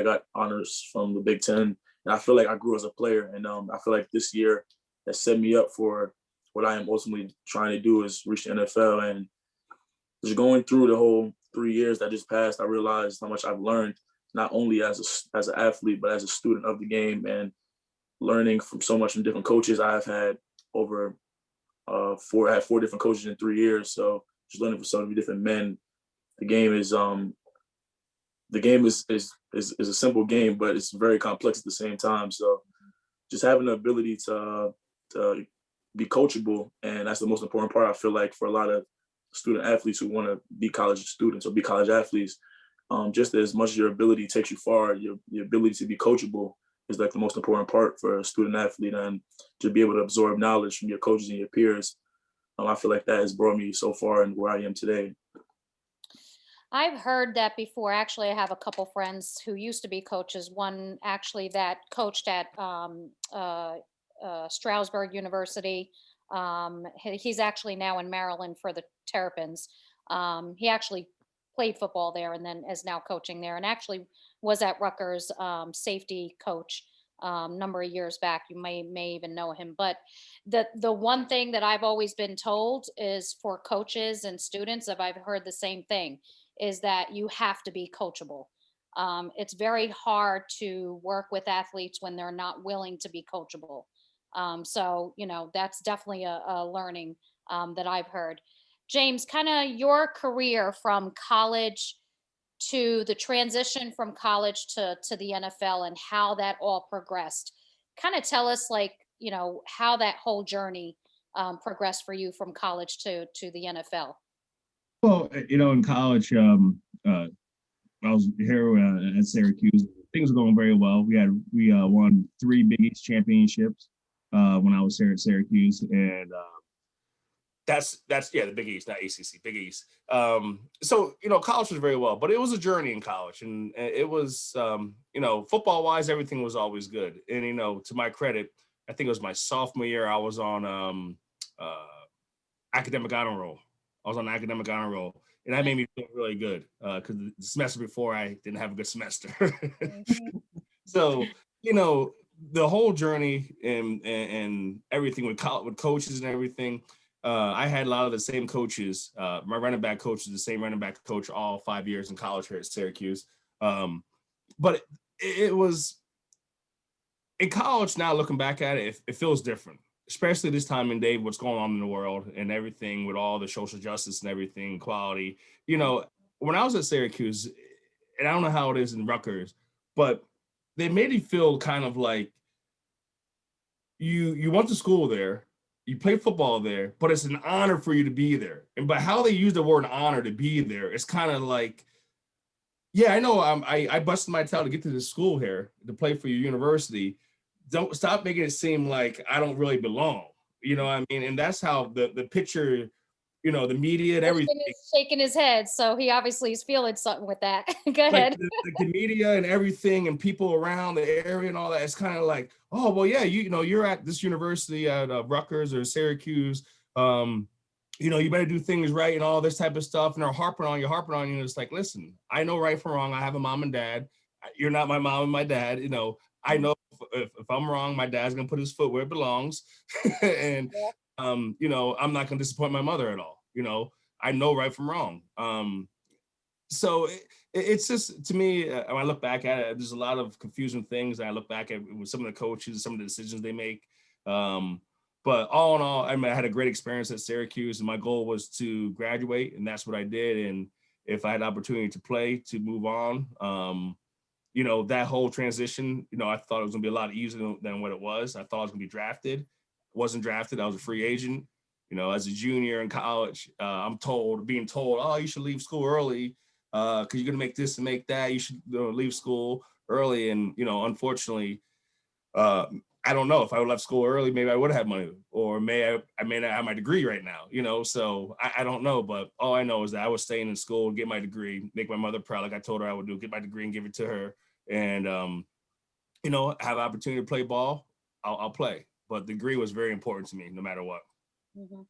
L: got honors from the Big Ten And I feel like I grew as a player. And I feel like this year that set me up for what I am ultimately trying to do is reach the NFL. And just going through the whole 3 years that just passed, I realized how much I've learned, not only as an athlete, but as a student of the game, and learning from so much from different coaches. I've had over I had 4 different coaches in 3 years. So just learning from so many different men. The game is a simple game, but it's very complex at the same time. So just having the ability to be coachable, and that's the most important part, I feel like, for a lot of student athletes who want to be college students or be college athletes. Just as much as your ability takes you far, your ability to be coachable is like the most important part for a student athlete, and to be able to absorb knowledge from your coaches and your peers. I feel like that has brought me so far and where I am today.
E: I've heard that before. Actually, I have a couple friends who used to be coaches. One actually that coached at Stroudsburg University. He's actually now in Maryland for the Terrapins. He actually played football there and then is now coaching there, and actually was at Rutgers safety coach number of years back. You may even know him. But the one thing that I've always been told is, for coaches and students, if I've heard the same thing, is that you have to be coachable. It's very hard to work with athletes when they're not willing to be coachable. So, that's definitely a learning that I've heard. James, kind of your career from college to the transition from college to the NFL and how that all progressed. Kind of tell us, like, how that whole journey progressed for you from college to the NFL.
K: Well, in college, I was here at Syracuse. Things were going very well. We won 3 Big East championships when I was here at Syracuse, and that's the Big East, not ACC, Big East. So college was very well, but it was a journey in college, and it was football wise, everything was always good. And to my credit, I think it was my sophomore year, I was on academic honor roll. I was on academic honor roll, and that made me feel really good because the semester before I didn't have a good semester. So, the whole journey and everything with coaches and everything, I had a lot of the same coaches. My running back coach is the same running back coach all 5 years in college here at Syracuse. But it was in college. Now looking back at it, it feels different, especially this time in day, what's going on in the world and everything with all the social justice and everything, equality. When I was at Syracuse, and I don't know how it is in Rutgers, but they made me feel kind of like you went to school there, you play football there, but it's an honor for you to be there. And by how they use the word honor to be there, it's kind of like, yeah, I know I busted my tail to get to this school here to play for your university. Don't stop making it seem like I don't really belong. You know what I mean? And that's how the picture, the media and everything.
E: He's shaking his head, so he obviously is feeling something with that. Go ahead.
K: The media and everything and people around the area and all that, it's kind of like, oh, well, yeah, you're at this university at Rutgers or Syracuse. You better do things right and all this type of stuff. And they're harping on you. And it's like, listen, I know right from wrong. I have a mom and dad. You're not my mom and my dad. I know if I'm wrong, my dad's going to put his foot where it belongs. And, I'm not going to disappoint my mother at all. I know right from wrong. So it's just, to me, when I look back at it, there's a lot of confusing things. And I look back at with some of the coaches, some of the decisions they make. But all in all, I had a great experience at Syracuse, and my goal was to graduate, and that's what I did. And if I had the opportunity to play, to move on, that whole transition, I thought it was gonna be a lot easier than what it was. I thought I was gonna be drafted. Wasn't drafted. I was a free agent. As a junior in college, I'm being told, oh, you should leave school early because you're gonna make this and make that. You should leave school early, and unfortunately, I don't know if I would left school early, maybe I would have had money, or I may not have my degree right now, so I don't know. But all I know is that I was staying in school, get my degree, make my mother proud, like I told her I would do, get my degree and give it to her. And, have an opportunity to play ball, I'll play. But the degree was very important to me, no matter what.
G: Mm-hmm.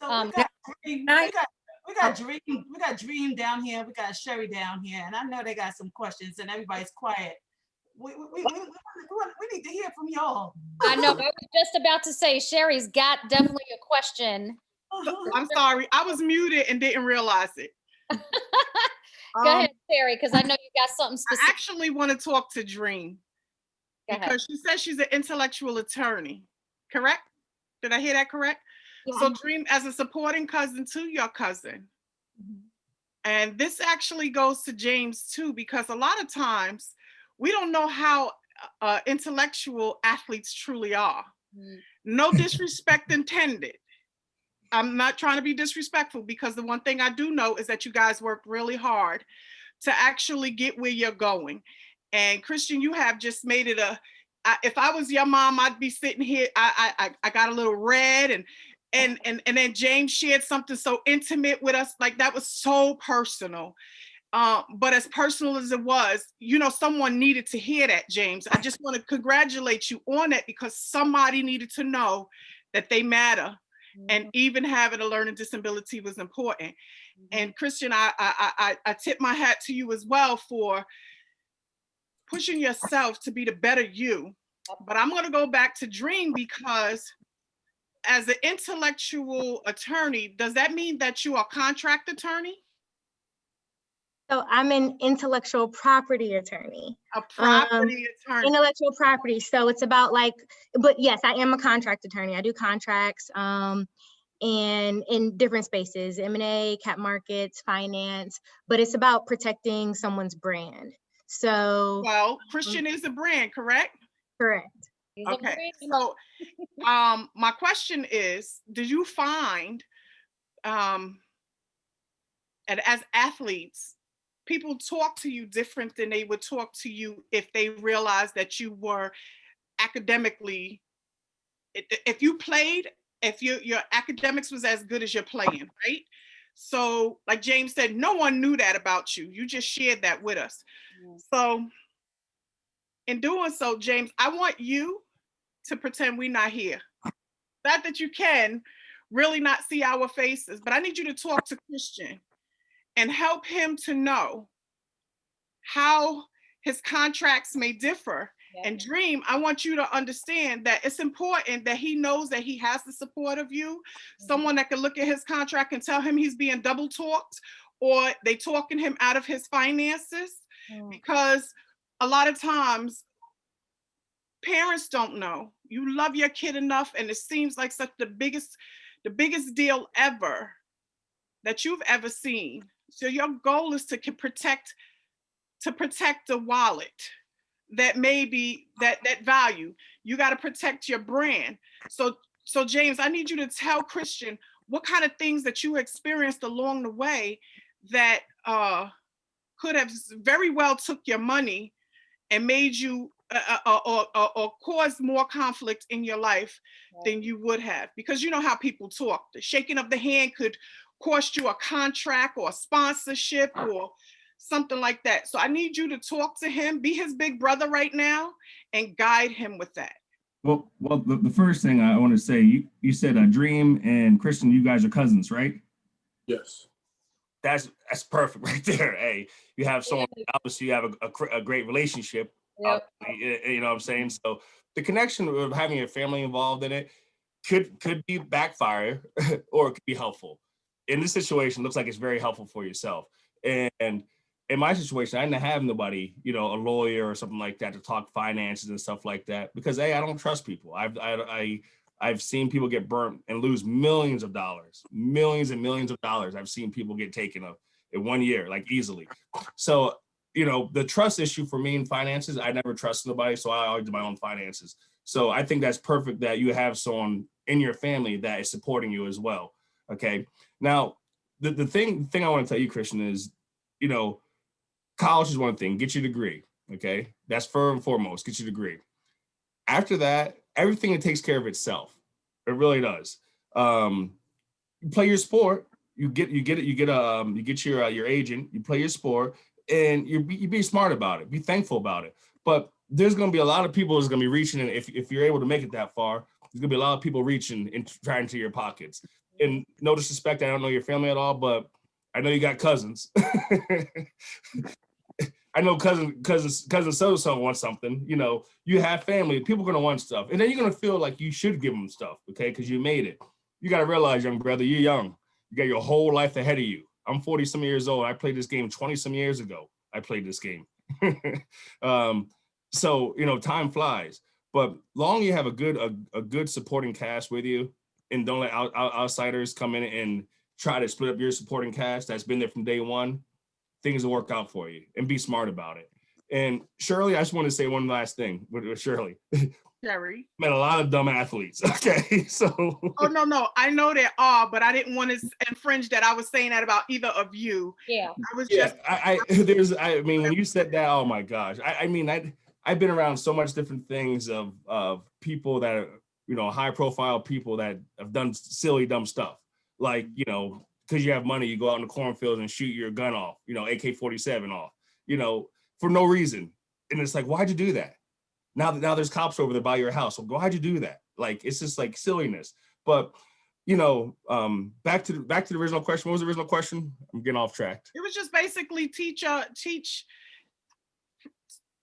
G: So we got Dream down here, we got Sherry down here, and I know they got some questions, and everybody's quiet. We need to hear from y'all.
E: I know. I was just about to say, Sherry's got definitely a question.
I: I'm sorry, I was muted and didn't realize it.
E: Go ahead, Sherry, because I know you got something specific.
I: I actually want to talk to Dream because she says she's an intellectual attorney, correct? Did I hear that correct?
J: Yeah.
I: So Dream, as a supporting cousin to your cousin, and this actually goes to James too, because a lot of times we don't know how intellectual athletes truly are. No disrespect intended. I'm not trying to be disrespectful, because the one thing I do know is that you guys worked really hard to actually get where you're going. And Christian, you have just made it if I was your mom, I'd be sitting here, I got a little red, and then James shared something so intimate with us, like that was so personal. But as personal as it was, someone needed to hear that, James. I just want to congratulate you on that, because somebody needed to know that they matter. And even having a learning disability was important. And Christian, I tip my hat to you as well for pushing yourself to be the better you. But I'm going to go back to Dream, because as an intellectual attorney, does that mean that you are a contract attorney?
J: So I'm an intellectual property attorney.
I: A property attorney.
J: Intellectual property. So it's about but yes, I am a contract attorney. I do contracts and in different spaces, M&A, cap markets, finance, but it's about protecting someone's brand. So.
I: Well, Christian is a brand, correct?
J: Correct.
I: Okay, so my question is, did you find, and as athletes, people talk to you different than they would talk to you if they realized that you were academically, if you played, if your academics was as good as your playing, right? So like James said, no one knew that about you. You just shared that with us. So in doing so, James, I want you to pretend we're not here. Not that you can really not see our faces, but I need you to talk to Christian and help him to know how his contracts may differ. And Dream, I want you to understand that it's important that he knows that he has the support of you, someone that can look at his contract and tell him he's being double talked, or they talking him out of his finances, because a lot of times parents don't know. You love your kid enough, and it seems like such the biggest deal ever that you've ever seen. So your goal is to protect the wallet that may be that value. You got to protect your brand. So James, I need you to tell Christian what kind of things that you experienced along the way that could have very well took your money and made you or caused more conflict in your life than you would have. Because you know how people talk. The shaking of the hand could cost you a contract or a sponsorship or something like that. So I need you to talk to him, be his big brother right now, and guide him with that.
K: Well, the first thing I want to say, you said Dream and Christian, you guys are cousins, right?
L: Yes.
K: That's perfect right there. Hey, you have someone, obviously you have a great relationship. You know what I'm saying? So the connection of having your family involved in it could be backfire or it could be helpful. In this situation, it looks like it's very helpful for yourself. And in my situation, I didn't have nobody, a lawyer or something like that to talk finances and stuff like that, because I don't trust people. I've seen people get burnt and lose millions and millions of dollars. I've seen people get taken in 1 year, like easily. So, the trust issue for me in finances, I never trust nobody. So I always do my own finances. So I think that's perfect that you have someone in your family that is supporting you as well. Okay. Now, the thing I want to tell you, Christian, is, college is one thing, get your degree. Okay. That's first and foremost, get your degree. After that, everything it takes care of itself. It really does. You play your sport, you get your agent, you play your sport, and you be smart about it, be thankful about it. But there's going to be a lot of people that's going to be reaching, and if you're able to make it that far, there's going to be a lot of people reaching and trying to your pockets. And no disrespect, I don't know your family at all, but I know you got cousins. I know cousin so-so wants something. You know, you have family, people are gonna want stuff. And then you're gonna feel like you should give them stuff, okay? Because you made it. You gotta realize, young brother, you're young. You got your whole life ahead of you. I'm 40 some years old. I played this game 20 some years ago. I played this game. So, you know, time flies. But long you have a good supporting cast with you, and don't let outsiders come in and try to split up your supporting cast that's been there from day one, things will work out for you, and be smart about it. And Shirley, I just want to say one last thing with Shirley.
I: Jerry.
K: Met a lot of dumb athletes. Okay, so.
I: Oh, no. I know there are, but I didn't want to infringe that I was saying that about either of you.
E: Yeah.
I: I was
K: Yeah,
I: just.
K: I mean, when you said that, oh my gosh. I mean, I've been around so much different things of people that are, you know, high profile people that have done silly, dumb stuff. Like, you know, because you have money, you go out in the cornfields and shoot your gun off, you know, AK-47 off, you know, for no reason. And it's like, why'd you do that? Now there's cops over there by your house. So why'd you do that? Like, it's just like silliness. But, you know, back to the original question. What was the original question? I'm getting off track.
I: It was just basically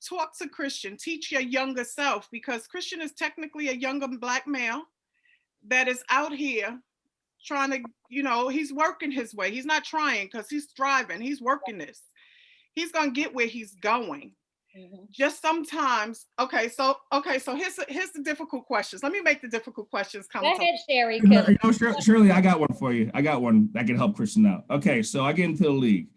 I: talk to Christian, teach your younger self, because Christian is technically a younger Black male that is out here trying to, you know, he's working his way. He's not trying because he's striving. He's working this. He's going to get where he's going. Mm-hmm. Just sometimes, okay, so here's the difficult questions. Let me make the difficult questions come.
E: Go ahead, Sherry.
K: You know, Shirley, I got one for you. I got one that can help Christian out. Okay, so I get into the league.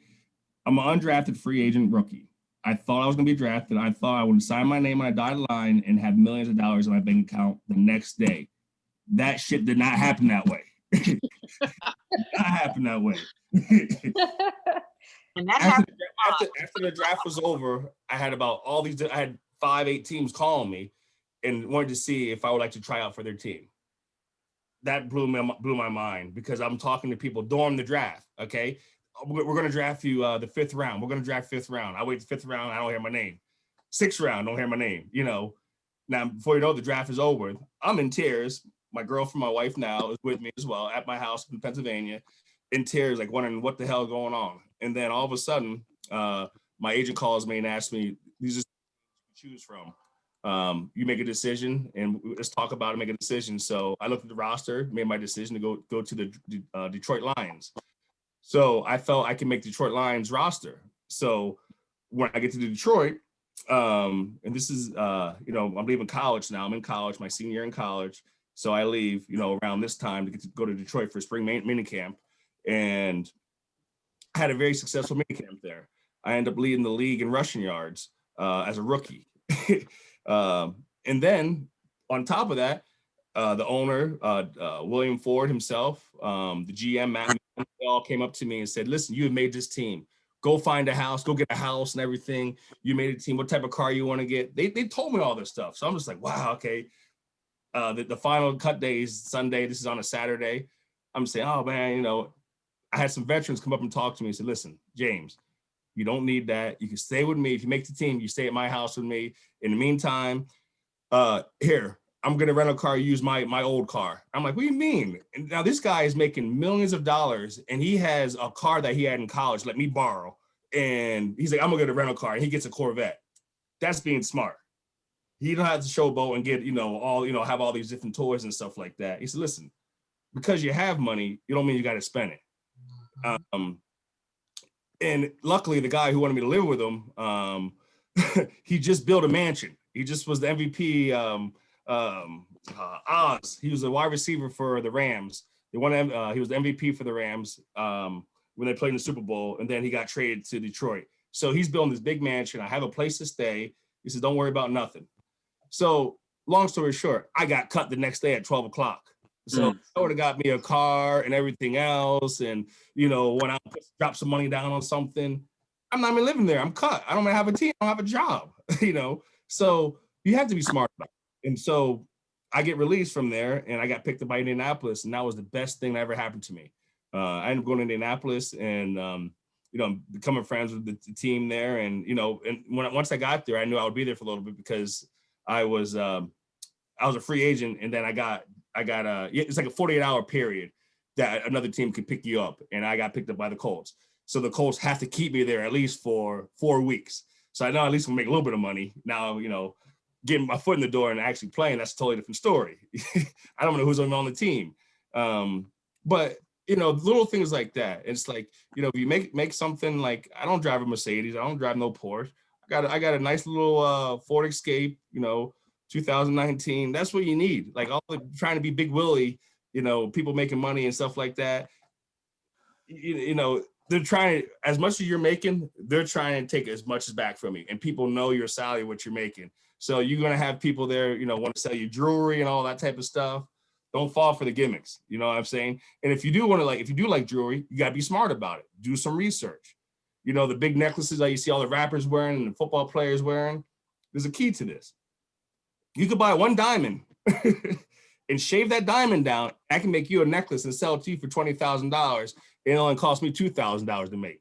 K: I'm an undrafted free agent rookie. I thought I was going to be drafted. I thought I would sign my name on a dotted line and have millions of dollars in my bank account the next day. That shit did not happen that way. Not happen that way.
F: And that
K: after the draft was over, I had I had 5-8 teams calling me and wanted to see if I would like to try out for their team. That blew my mind, because I'm talking to people during the draft. Okay, we're going to draft you the 5th round. We're going to draft 5th round. I wait the 5th round. I don't hear my name. 6th round, don't hear my name. You know, now before you know, the draft is over. I'm in tears. My girlfriend, my wife now, is with me as well at my house in Pennsylvania, in tears, like wondering what the hell is going on. And then all of a sudden, my agent calls me and asks me, these are to choose from. You make a decision and let's talk about it, make a decision. So I looked at the roster, made my decision to go to the Detroit Lions. So I felt I can make Detroit Lions roster. So when I get to Detroit, and this is, you know, I'm leaving college now. I'm in college, my senior year in college. So I leave, you know, around this time to get to go to Detroit for spring mini camp. And I had a very successful mini camp there. I ended up leading the league in rushing yards as a rookie. And then on top of that, the owner, William Ford himself, the GM, Matt, they all came up to me and said, listen, you have made this team. Go find a house, go get a house and everything. You made a team. What type of car you want to get? They told me all this stuff. So I'm just like, wow, okay. The final cut day is Sunday. This is on a Saturday. I'm saying, oh man, you know, I had some veterans come up and talk to me and said, listen, James, you don't need that. You can stay with me. If you make the team, you stay at my house with me. In the meantime, here, I'm going to rent a car, use my old car. I'm like, what do you mean? And now this guy is making millions of dollars and he has a car that he had in college, let me borrow. And he's like, I'm going to get a rental car, and he gets a Corvette. That's being smart. He don't have to showboat and get, you know, all, you know, have all these different toys and stuff like that. He said, listen, because you have money, you don't mean you got to spend it. And luckily the guy who wanted me to live with him, he just built a mansion. He just was the MVP, Oz. He was a wide receiver for the Rams. He was the MVP for the Rams when they played in the Super Bowl, and then he got traded to Detroit. So he's building this big mansion. I have a place to stay. He said, don't worry about nothing. So long story short, I got cut the next day at 12 o'clock. So I would have got me a car and everything else. And, you know, when I drop some money down on something, I'm not even living there. I'm cut. I don't have a team. I don't have a job, you know? So you have to be smart about it. And so I get released from there and I got picked up by Indianapolis. And that was the best thing that ever happened to me. I ended up going to Indianapolis and, you know, becoming friends with the team there. And, you know, and once I got there, I knew I would be there for a little bit because I was a free agent. And then I got it's like a 48-hour period that another team can pick you up. And I got picked up by the Colts. So the Colts have to keep me there at least for 4 weeks. So I know at least I'm gonna make a little bit of money. Now, you know, getting my foot in the door and actually playing, that's a totally different story. I don't know who's on the team. But you know, little things like that. It's like, you know, if you make something like, I don't drive a Mercedes, I don't drive no Porsche. I got a nice little Ford Escape, you know, 2019. That's what you need. Like all the trying to be Big Willie, you know, people making money and stuff like that. You know, they're trying, as much as you're making, they're trying to take as much as back from you. And people know your salary, what you're making. So you're gonna have people there, you know, want to sell you jewelry and all that type of stuff. Don't fall for the gimmicks. You know what I'm saying? And if you do want to if you do like jewelry, you gotta be smart about it. Do some research. You know, the big necklaces that you see all the rappers wearing and the football players wearing, there's a key to this. You could buy one diamond and shave that diamond down. I can make you a necklace and sell it to you for $20,000. It only cost me $2,000 to make.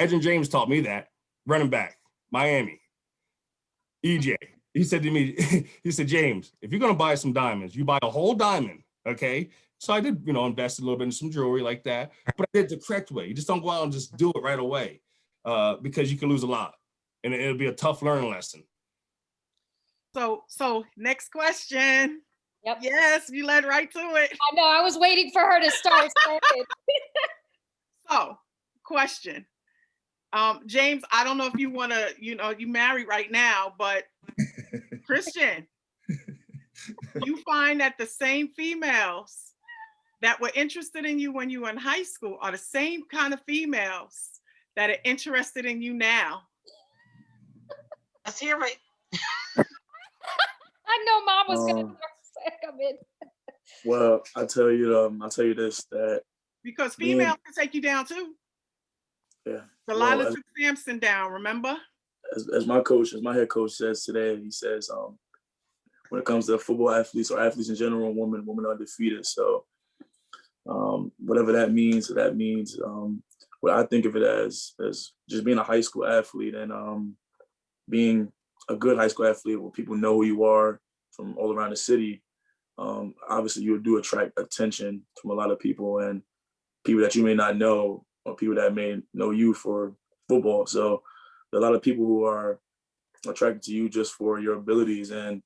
K: Edgerrin James taught me that, running back, Miami. EJ, he said to me, he said, James, if you're gonna buy some diamonds, you buy a whole diamond, okay? So I did, you know, invest a little bit in some jewelry like that, but I did it the correct way. You just don't go out and just do it right away because you can lose a lot and it'll be a tough learning lesson.
I: So next question.
E: Yep.
I: Yes, you led right to it.
E: I know, I was waiting for her to start.
I: So, question. James, I don't know if you want to, you know, you married right now, but Christian, you find that the same females that were interested in you when you were in high school are the same kind of females that are interested in you now?
F: Let's hear it.
E: I know Mom was gonna come in.
L: Well, I'll tell you this, that
I: because females can take you down too.
L: Yeah.
I: Delilah took Samson down, remember?
L: As my head coach says today, he says, when it comes to football athletes or athletes in general, women are undefeated. So whatever that means, what I think of it as just being a high school athlete and being a good high school athlete where people know who you are from all around the city. Obviously you do attract attention from a lot of people and people that you may not know or people that may know you for football. So there are a lot of people who are attracted to you just for your abilities. And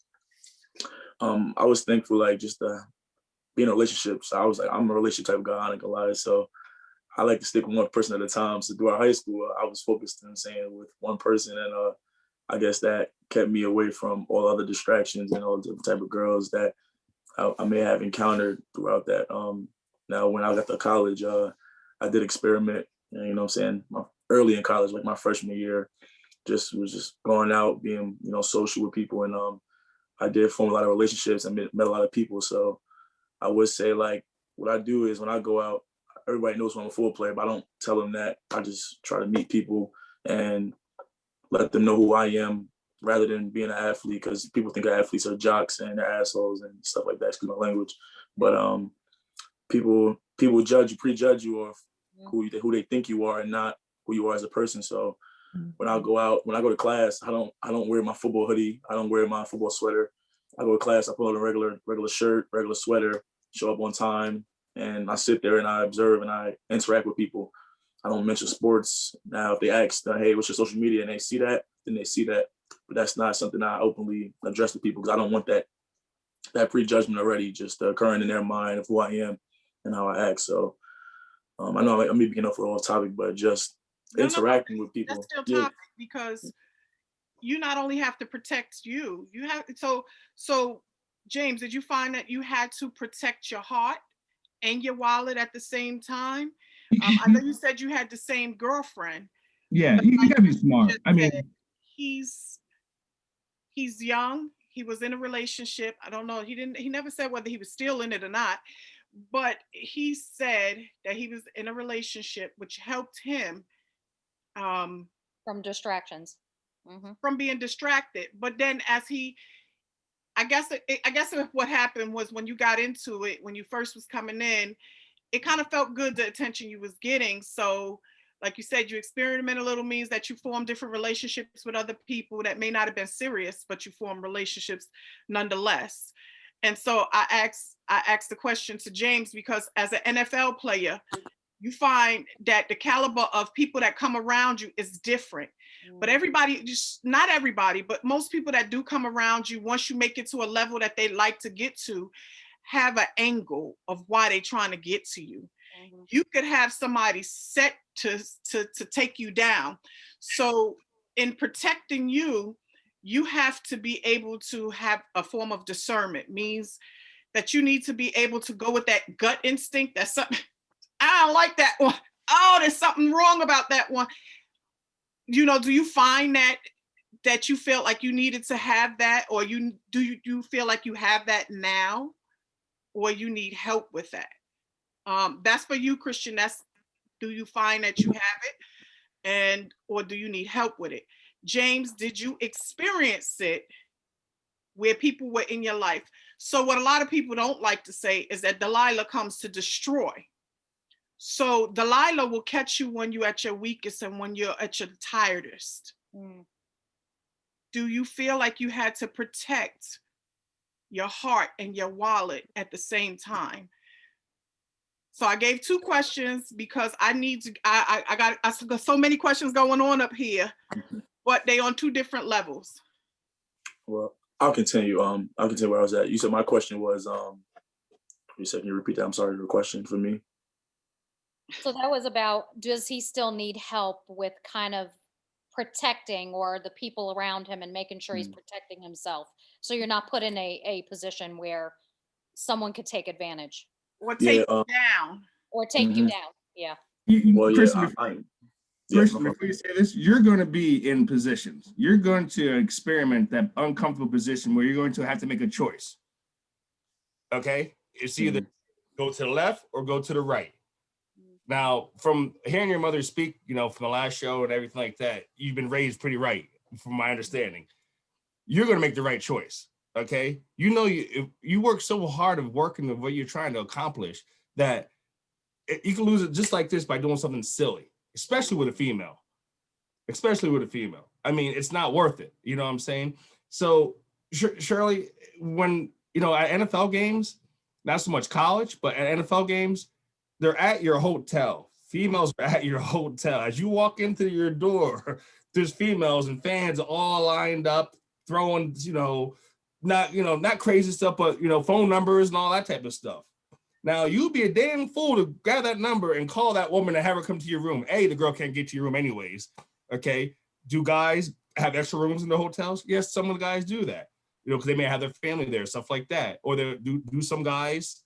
L: I was thankful, like just being in a relationship. So I was like, I'm a relationship type of guy, I ain't gonna lie. So I like to stick with one person at a time. So throughout high school, I was focused on saying with one person. And I guess that kept me away from all other distractions and all the different type of girls that I may have encountered throughout that. Now, when I got to college, I did experiment, and, you know what I'm saying, early in college, like my freshman year, was just going out, being, you know, social with people. And I did form a lot of relationships and met a lot of people. So I would say, like, what I do is when I go out, everybody knows I'm a football player, but I don't tell them that. I just try to meet people and let them know who I am rather than being an athlete, because people think athletes are jocks and they're assholes and stuff like that, excuse my language. But people prejudge you of who they think you are and not who you are as a person. So when I go to class, I don't wear my football hoodie. I don't wear my football sweater. I go to class, I put on a regular shirt, regular sweater, show up on time, and I sit there and I observe and I interact with people. I don't mention sports. Now, if they ask, hey, what's your social media, and they see that, then they see that. But that's not something I openly address to people, because I don't want that prejudgment already just occurring in their mind of who I am and how I act. So I know I'm maybe getting off for all topic, but just interacting with people.
I: That's still topic, because you not only have to protect you have, so James, did you find that you had to protect your heart and your wallet at the same time? I know you said you had the same girlfriend.
K: Yeah, you gotta be smart. I mean,
I: he's young. He was in a relationship. I don't know. He never said whether he was still in it or not, but he said that he was in a relationship which helped him
E: from distractions,
I: from being distracted. But then I guess what happened was when you got into it, when you first was coming in, it kind of felt good, the attention you was getting. So like you said, you experiment a little, means that you form different relationships with other people that may not have been serious, but you form relationships nonetheless. And so I asked the question to James, because as an NFL player, you find that the caliber of people that come around you is different. But everybody, just not everybody, but most people that do come around you, once you make it to a level that they like to get to, have an angle of why they're trying to get to you. You could have somebody set to take you down. So in protecting you, you have to be able to have a form of discernment. Means that you need to be able to go with that gut instinct. That's something, I don't like that one. Oh, there's something wrong about that one. You know, do you find that you felt like you needed to have that, or you feel like you have that now, or you need help with that? That's for you, Christian. Do you find that you have it, or do you need help with it? James, did you experience it where people were in your life? So what a lot of people don't like to say is that Delilah comes to destroy. So Delilah will catch you when you're at your weakest and when you're at your tiredest. Do you feel like you had to protect your heart and your wallet at the same time? So I gave 2 questions because I got so many questions going on up here, but they on 2 different levels.
L: Well, I'll continue. I'll continue where I was at. You said my question was, can you repeat that? I'm sorry, your question for me.
E: So that was about, does he still need help with kind of protecting, or the people around him, and making sure he's protecting himself, so you're not put in a position where someone could take advantage
I: or take you down,
E: or take you down. Yeah.
K: Christian, before you say this, you're going to be in positions. You're going to experiment that uncomfortable position where you're going to have to make a choice. Okay? It's either go to the left or go to the right. Now, from hearing your mother speak, you know, from the last show and everything like that, you've been raised pretty right, from my understanding. You're going to make the right choice, okay? You know, you work so hard of working of what you're trying to accomplish that you can lose it just like this by doing something silly, especially with a female. I mean, it's not worth it. You know what I'm saying? So, Shirley, when, you know, at NFL games, not so much college, but at NFL games, they're at your hotel. Females are at your hotel. As you walk into your door, there's females and fans all lined up, throwing, not crazy stuff, but, phone numbers and all that type of stuff. Now, you'd be a damn fool to grab that number and call that woman and have her come to your room. A, the girl can't get to your room anyways, okay? Do guys have extra rooms in the hotels? Yes, some of the guys do that, because they may have their family there, stuff like that. Or do some guys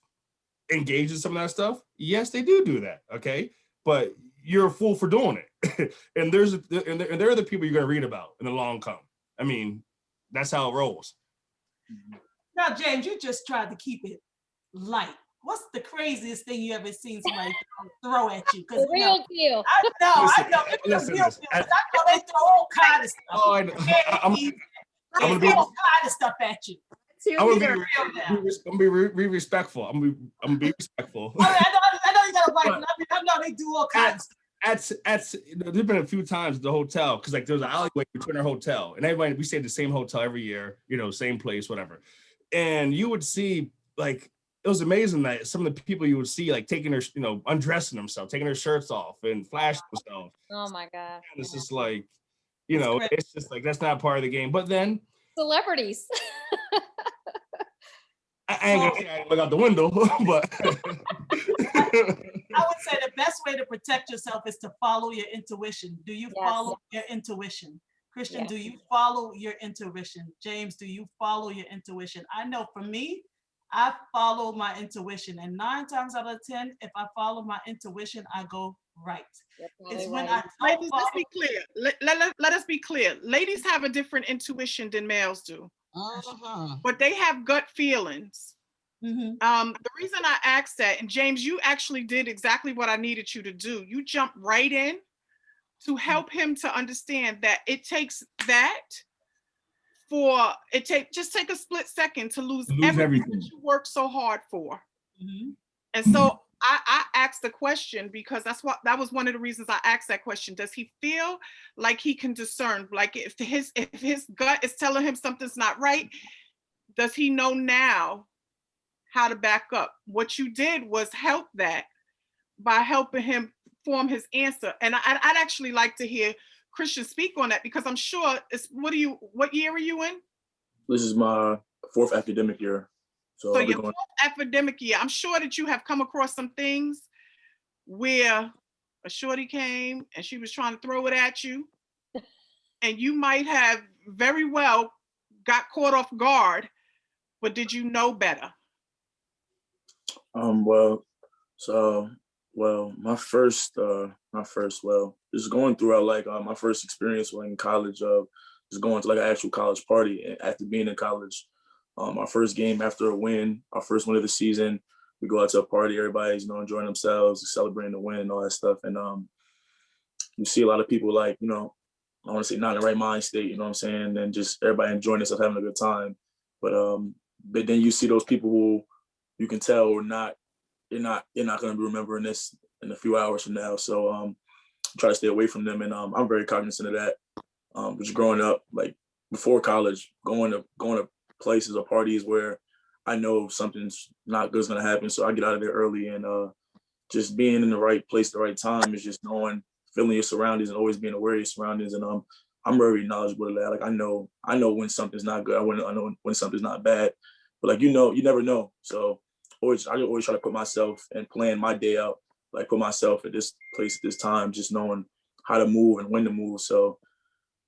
K: engage in some of that stuff? Yes, they do that, okay? But you're a fool for doing it. and there are the people you're going to read about in the long come. I mean, that's how it rolls.
G: Now, James, you just tried to keep it light. What's the craziest thing you ever seen somebody throw at you? Because
E: real deal.
G: I know. It's real deal. I know they throw all kind of stuff.
K: Oh, I know. I'm gonna be
G: all kind of stuff at you.
K: I'm gonna be respectful. I'm gonna be respectful.
G: I know you got a wife. I know they do all kinds of stuff.
K: There's been a few times at the hotel, because there's an alleyway between our hotel, and everybody, we stay at the same hotel every year, same place, whatever. And you would see, it was amazing that some of the people you would see taking their, undressing themselves, taking their shirts off and flashing themselves.
E: Oh my God.
K: And it's just it's just that's not part of the game. But then
E: celebrities.
K: I ain't gonna say I look out the window, but
G: I would say the best way to protect yourself is to follow your intuition. Do you follow your intuition? Christian, do you follow your intuition? James, do you follow your intuition? I know for me, I follow my intuition, and 9 times out of 10, if I follow my intuition, I go right. It's when
I: ladies, let's be clear. Let us be clear. Ladies have a different intuition than males do, but they have gut feelings. The reason I asked that, and James, you actually did exactly what I needed you to do. You jumped right in to help him to understand that it takes that. Just take a split second to lose everything that you worked so hard for. And so I asked the question because that was one of the reasons I asked that question. Does he feel like he can discern? Like if his gut is telling him something's not right, does he know now how to back up? What you did was help that by helping him form his answer. And I'd actually like to hear Christian speak on that, because I'm sure it's, what year are you in?
L: This is my 4th academic year. So I'll be
I: your 4th academic year, I'm sure that you have come across some things where a shorty came and she was trying to throw it at you, and you might have very well got caught off guard, but did you know better?
L: My first, just going throughout like my first experience in college of just going to like an actual college party. And after being in college, our first game after a win, our first win of the season, we go out to a party. Everybody's, you know, enjoying themselves, celebrating the win and all that stuff. And you see a lot of people like, you know, I want to say not in the right mind state, you know what I'm saying? And just everybody enjoying themselves, having a good time. But then you see those people who you can tell are not, you're not going to be remembering this in a few hours from now. So try to stay away from them. And I'm very cognizant of that. Just growing up, like before college, going to places or parties where I know something's not good is going to happen. So I get out of there early, and just being in the right place at the right time is just feeling your surroundings and always being aware of your surroundings. And I'm very knowledgeable of that. Like I know when something's not good. I know when something's not bad. But like, you never know. So I always try to put myself and plan my day out, like put myself at this place at this time, just knowing how to move and when to move. So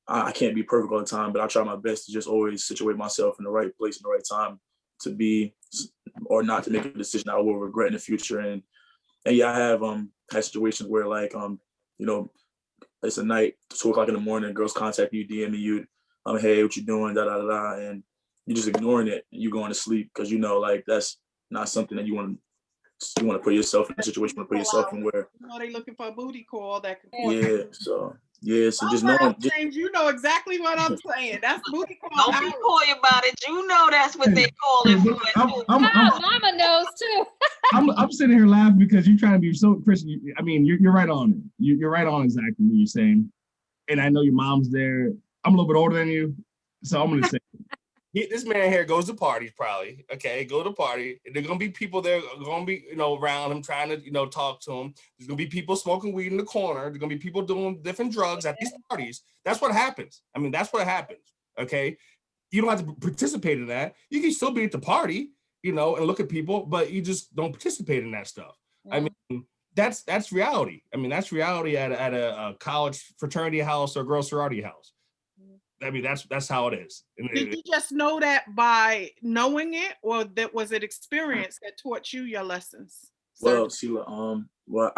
L: I can't be perfect all the time, but I try my best to just always situate myself in the right place in the right time to be or not to make a decision I will regret in the future. And yeah, I have had situations where like you know, it's a night, 2 o'clock in the morning, girls contact you, DM you, hey, what you doing, da da da da, and you're just ignoring it. And you going to sleep because you know like that's not something that you want to put yourself in a situation, you want to put yourself in where.
I: You know, they looking for a booty call that can.
L: Yeah, so just knowing.
I: James, you know exactly what I'm saying. That's booty call.
F: Don't be coy about it. You know that's what they call it for.
E: Mama knows too.
K: I'm sitting here laughing because you're trying to be so Christian. I mean, you're right on it. You're right on exactly what you're saying. And I know your mom's there. I'm a little bit older than you, so I'm gonna say.
M: This man here goes to parties probably. Okay, go to party. There's gonna be people there, gonna be around him trying to talk to him. There's gonna be people smoking weed in the corner. There's gonna be people doing different drugs at these parties. That's what happens. I mean, that's what happens. Okay, you don't have to participate in that. You can still be at the party, and look at people, but you just don't participate in that stuff. Yeah. I mean, that's reality. I mean, that's reality at a college fraternity house or girl sorority house. I mean, that's how it is.
I: Did you just know that by knowing it, or that was it experience that taught you your lessons?
L: Well, Sheila,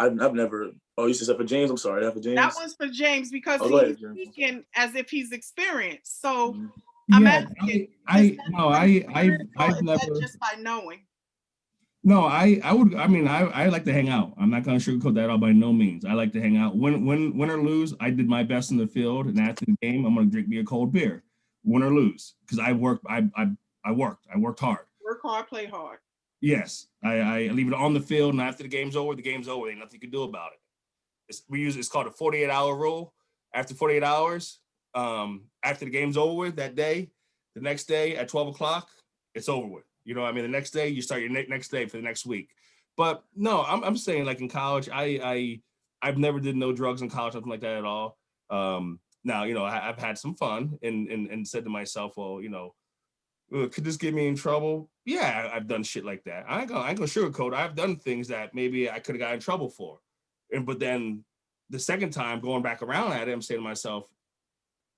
L: I've never. Oh, you said for James. I'm sorry, that for James.
I: That was for James because he's speaking as if he's experienced. So I'm asking. I've never just by knowing.
K: No, I would. I mean, I like to hang out. I'm not going to sugarcoat that all by no means. I like to hang out. Win or lose, I did my best in the field, and after the game, I'm going to drink me a cold beer. Win or lose, because I worked. I worked hard.
I: Work hard, play hard.
K: Yes, I leave it on the field, and after the game's over, ain't nothing you can do about it. It's called a 48-hour rule. After 48 hours, after the game's over with that day, the next day at 12 o'clock, it's over with. You know what I mean? The next day, you start your next day for the next week. But no, I'm saying like in college, I've never did no drugs in college, nothing like that at all. Now, I've had some fun and said to myself, well, could this get me in trouble? Yeah, I've done shit like that. I ain't gonna sugarcoat. I've done things that maybe I could have got in trouble for. But then the second time going back around at it, I'm saying to myself,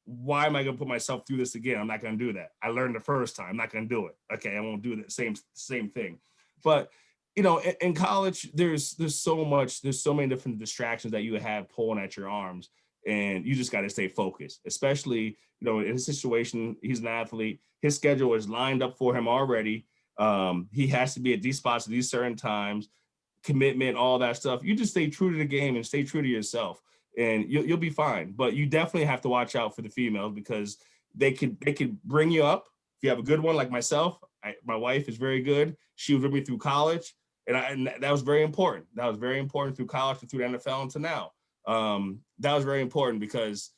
K: why am I going to put myself through this again? I'm not going to do that. I learned the first time. I'm not going to do it. Okay, I won't do the same thing. But in college, there's so many different distractions that you have pulling at your arms, and you just got to stay focused. Especially in his situation, he's an athlete. His schedule is lined up for him already. He has to be at these spots at these certain times. Commitment, all that stuff. You just stay true to the game and stay true to yourself. And you'll be fine, but you definitely have to watch out for the females because they could bring you up. If you have a good one like myself, my wife is very good. She was with me through college, and that was very important. That was very important through college and through the NFL and to now. That was very important because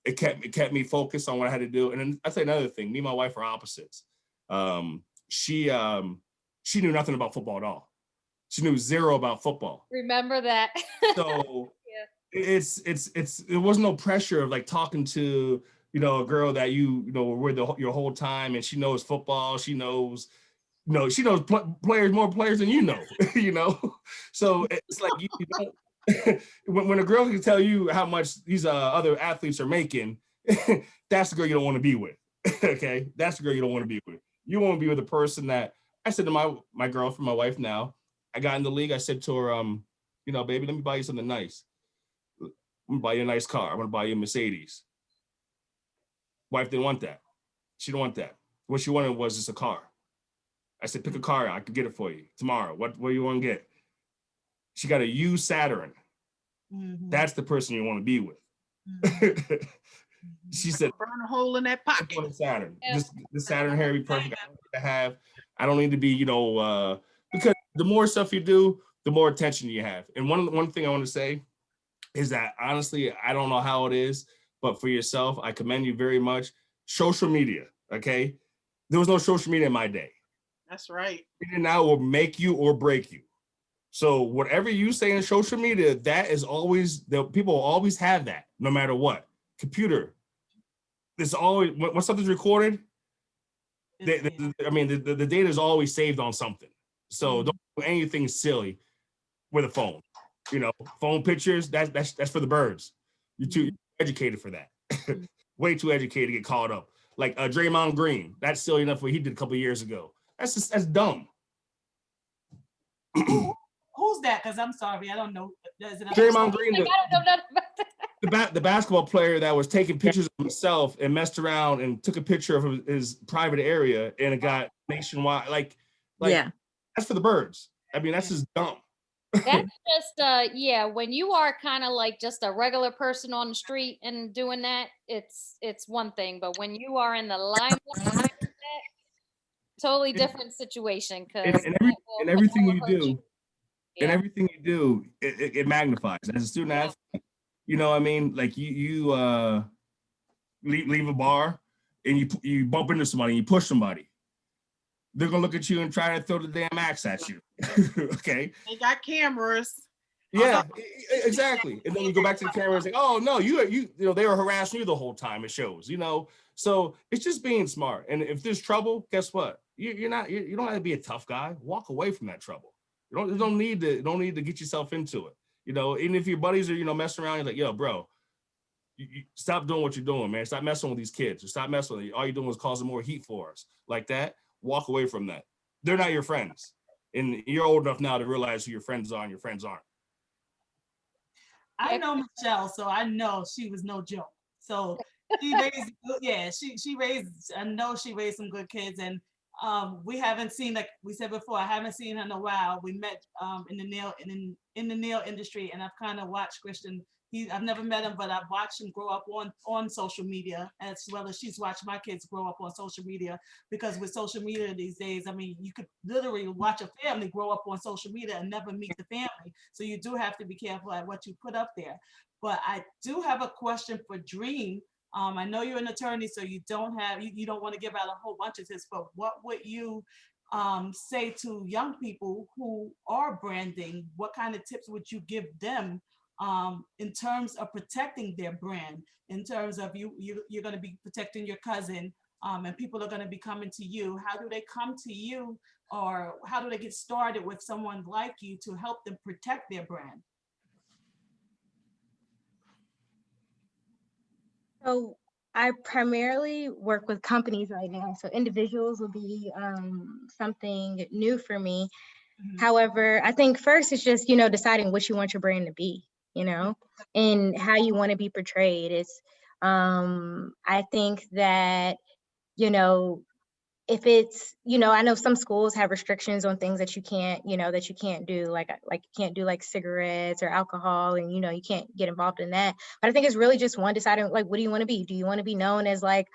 K: it kept me focused on what I had to do. And then I'll tell you another thing. Me and my wife are opposites. She knew nothing about football at all. She knew zero about football.
E: Remember that.
K: So. It was no pressure of like talking to, you know, a girl that you know were with your whole time, and she knows football, she knows players, more players than you know, you know. So it's like you don't, when a girl can tell you how much these other athletes are making, that's the girl you don't want to be with. Okay, that's the girl you don't want to be with. You want to be with a person that I said to my girlfriend, my wife now. I got in the league. I said to her, you know, baby, let me buy you something nice. I'm gonna buy you a nice car. I'm gonna buy you a Mercedes. Wife didn't want that. She didn't want that. What she wanted was just a car. I said, pick a car out. I can get it for you tomorrow. What do you want to get? She got a used Saturn.
G: Mhm.
K: That's the person you want to be with. She said,
I: burn a hole in that pocket.
K: Saturn. This Saturn here be perfect. I don't need to have. I don't need to be, you know, because the more stuff you do, the more attention you have. And one thing I want to say is that honestly, I don't know how it is, but for yourself, I commend you very much. Social media, okay? There was no social media in my day.
I: That's right.
K: And now will make you or break you. So whatever you say in social media, that is always, the people will always have that, no matter what. Computer, there's always, when something's recorded, the data is always saved on something. So don't do anything silly with a phone. You know, phone pictures, that's for the birds. You're too educated for that. Way too educated to get caught up. Like Draymond Green, that's silly enough what he did a couple of years ago. That's dumb.
G: Who's that? Because I'm sorry, I don't know.
K: Draymond Green, the basketball player that was taking pictures of himself and messed around and took a picture of his private area, and it got nationwide. Like
H: yeah,
K: that's for the birds. I mean, that's just dumb.
E: That's just yeah, when you are kind of like just a regular person on the street and doing that, it's one thing, but when you are in the limelight, totally different situation. Because
K: and everything you do, and everything you do, it magnifies. As a student athlete, you know what I mean? Like you leave a bar and you bump into somebody, you push somebody. They're gonna look at you and try to throw the damn axe at you. Okay.
I: They got cameras.
K: Yeah, exactly. And then you go back to the camera and say, "Oh no, you know they were harassing you the whole time." It shows, you know. So it's just being smart. And if there's trouble, guess what? You don't have to be a tough guy. Walk away from that trouble. You don't need to get yourself into it. You know, even if your buddies are messing around, you're like, "Yo, bro, you stop doing what you're doing, man. Stop messing with these kids. Or stop messing with them. All you're doing is causing more heat for us." Like that. Walk away from that. They're not your friends. And you're old enough now to realize who your friends are and your friends aren't.
G: I know Michelle, so I know she was no joke. So she raised, she raised, I know she raised some good kids. And we haven't seen, like we said before, I haven't seen her in a while. We met in the nail industry, and I've kind of watched Christian. I've never met him, but I've watched him grow up on social media, as well as she's watched my kids grow up on social media. Because with social media these days, I mean, you could literally watch a family grow up on social media and never meet the family. So you do have to be careful at what you put up there. But I do have a question for Dream. I know you're an attorney, so you don't want to give out a whole bunch of tips, but what would you say to young people who are branding? What kind of tips would you give them in terms of protecting their brand, in terms of you're going to be protecting your cousin, and people are going to be coming to you? How do they come to you, or how do they get started with someone like you to help them protect their brand?
J: So I primarily work with companies right now. So individuals will be something new for me. However, I think first it's just, deciding what you want your brand to be, and how you want to be portrayed. It's, I think that, if it's, I know some schools have restrictions on things that you can't do, like you can't do like cigarettes or alcohol, and, you can't get involved in that. But I think it's really just one deciding, like, what do you want to be? Do you want to be known as, like,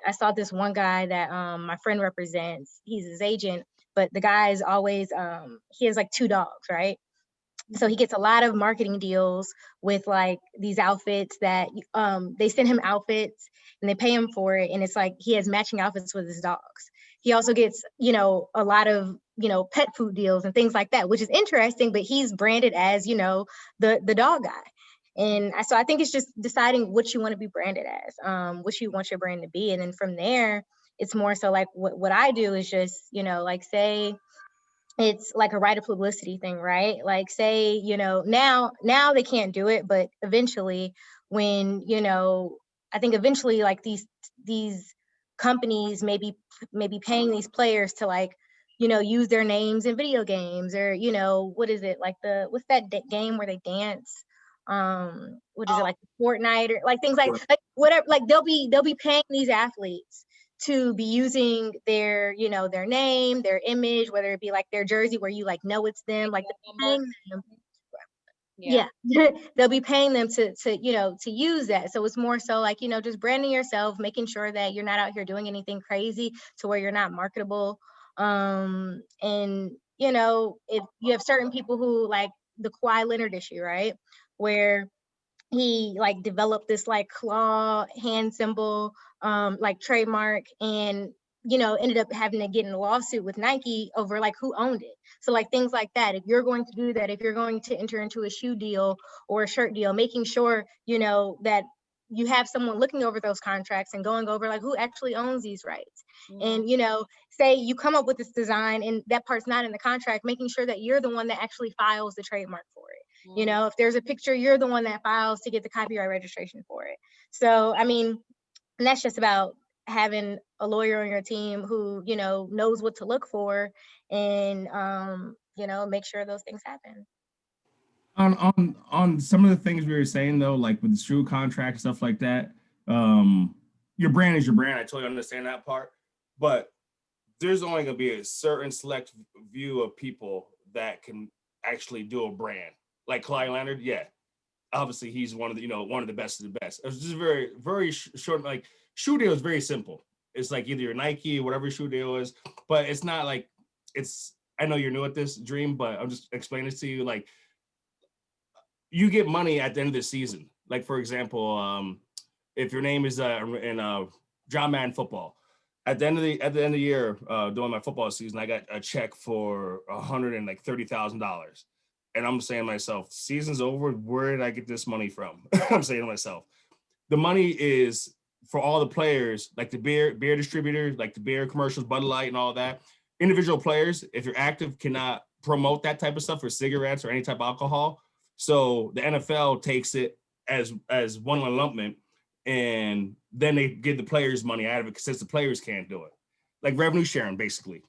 J: I saw this one guy that my friend represents, he's his agent, but the guy is always, he has like 2 dogs, right? So he gets a lot of marketing deals with like these outfits that they send him outfits and they pay him for it. And it's like he has matching outfits with his dogs. He also gets, a lot of, pet food deals and things like that, which is interesting, but he's branded as, the dog guy. So I think it's just deciding what you want to be branded as, what you want your brand to be. And then from there, it's more so like what I do is just, like say it's like a right of publicity thing, right? Like say, now they can't do it, but eventually when, I think eventually like these companies maybe paying these players to like, use their names in video games or, what is it? Like what's that game where they dance? What is it, like Fortnite or like things like whatever, like they'll be paying these athletes to be using their, their name, their image, whether it be like their jersey where you like know it's them, like they're paying them. Yeah. They'll be paying them to use that. So it's more so like, just branding yourself, making sure that you're not out here doing anything crazy to where you're not marketable. And if you have certain people who like the Kawhi Leonard issue, right? Where he like developed this like claw hand symbol, like trademark, and ended up having to get in a lawsuit with Nike over like who owned it. So like things like that, if you're going to do that, if you're going to enter into a shoe deal or a shirt deal, making sure that you have someone looking over those contracts and going over like who actually owns these rights. And say you come up with this design and that part's not in the contract, making sure that you're the one that actually files the trademark for it. If there's a picture, you're the one that files to get the copyright registration for it. So I mean, and that's just about having a lawyer on your team who knows what to look for and make sure those things happen.
K: On some of the things we were saying though, like with the shoe contract stuff like that, your brand is your brand. I totally understand that part, but there's only gonna be a certain select view of people that can actually do a brand. Like Kawhi Leonard, yeah, obviously he's one of the best of the best. It's just very, very short. Like shoe deal is very simple. It's like either your Nike, whatever shoe deal is, but it's not like it's. I know you're new at this, Dream, but I'm just explaining this to you. Like you get money at the end of the season. Like for example, if your name is in John Madden football, at the end of the year during my football season, I got a check for $130,000. And I'm saying to myself, season's over. Where did I get this money from? I'm saying to myself, the money is for all the players, like the beer distributors, like the beer commercials, Bud Light and all that. Individual players, if you're active, cannot promote that type of stuff for cigarettes or any type of alcohol. So the NFL takes it as one lumpment, and then they give the players money out of it since the players can't do it. Like revenue sharing, basically.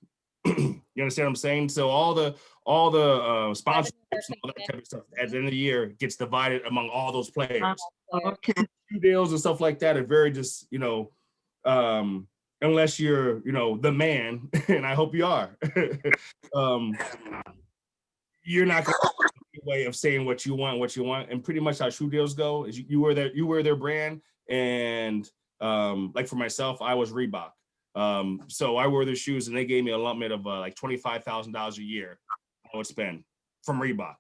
K: You understand what I'm saying? So all the sponsorships and all that type of stuff at the end of the year gets divided among all those players.
H: Okay.
K: Deals and stuff like that are very just, unless you're, the man, and I hope you are, you're not going to have a way of saying what you want. And pretty much how shoe deals go is you wear their brand. And like for myself, I was Reebok. So I wore their shoes and they gave me a allotment of like $25,000 a year I would spend from Reebok.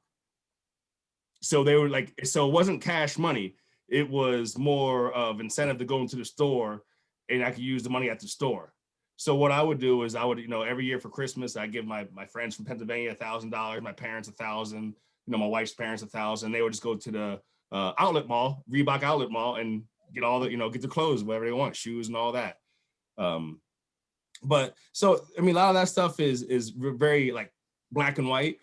K: So they were like, so it wasn't cash money. It was more of incentive to go into the store and I could use the money at the store. So what I would do is I would, every year for Christmas, I give my friends from Pennsylvania $1,000, my parents $1,000, my wife's parents $1,000. They would just go to the outlet mall, Reebok outlet mall, and get all the, get the clothes, whatever they want, shoes and all that. But so, I mean, a lot of that stuff is very like black and white,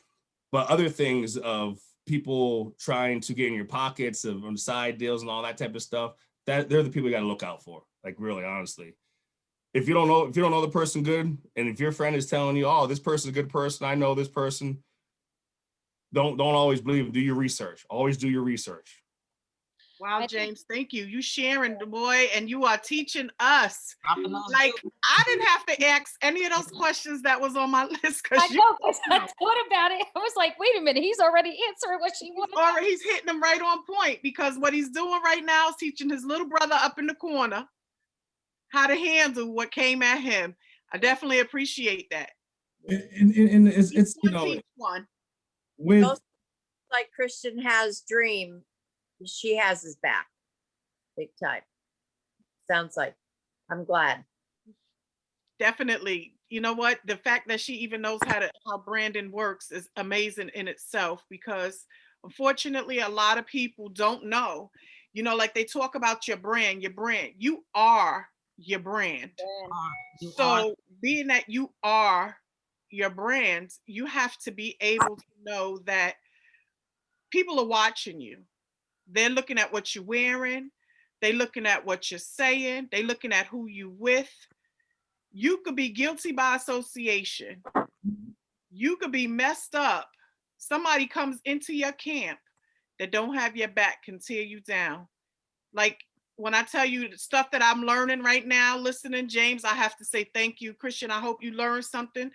K: but other things of people trying to get in your pockets of side deals and all that type of stuff, that they're the people you got to look out for. Like really, honestly, if you don't know the person good, and if your friend is telling you, oh, this person's a good person, I know this person, don't always believe. Do your research. Always do your research.
I: Wow, James, thank you. You sharing, boy, and you are teaching us. Like, I didn't have to ask any of those questions that was on my list.
E: I know, because I thought about it. I was like, wait a minute, he's already answering what she wanted.
I: He's hitting them right on point, because what he's doing right now is teaching his little brother up in the corner how to handle what came at him. I definitely appreciate that.
K: And it's with
H: like Christian has Dream. She has his back big time. Sounds like. I'm glad.
I: Definitely. You know what? The fact that she even knows how branding works is amazing in itself, because Unfortunately, a lot of people don't know. You know, like they talk about your brand. You are your brand. So being that you are your brand, you have to be able to know that people are watching you. They're looking at what you're wearing. They're looking at what you're saying. They're looking at who you with. You could be guilty by association. You could be messed up. Somebody comes into your camp that don't have your back can tear you down. Like when I tell you the stuff that I'm learning right now, listening, James, I have to say thank you. Christian, I hope you learned something.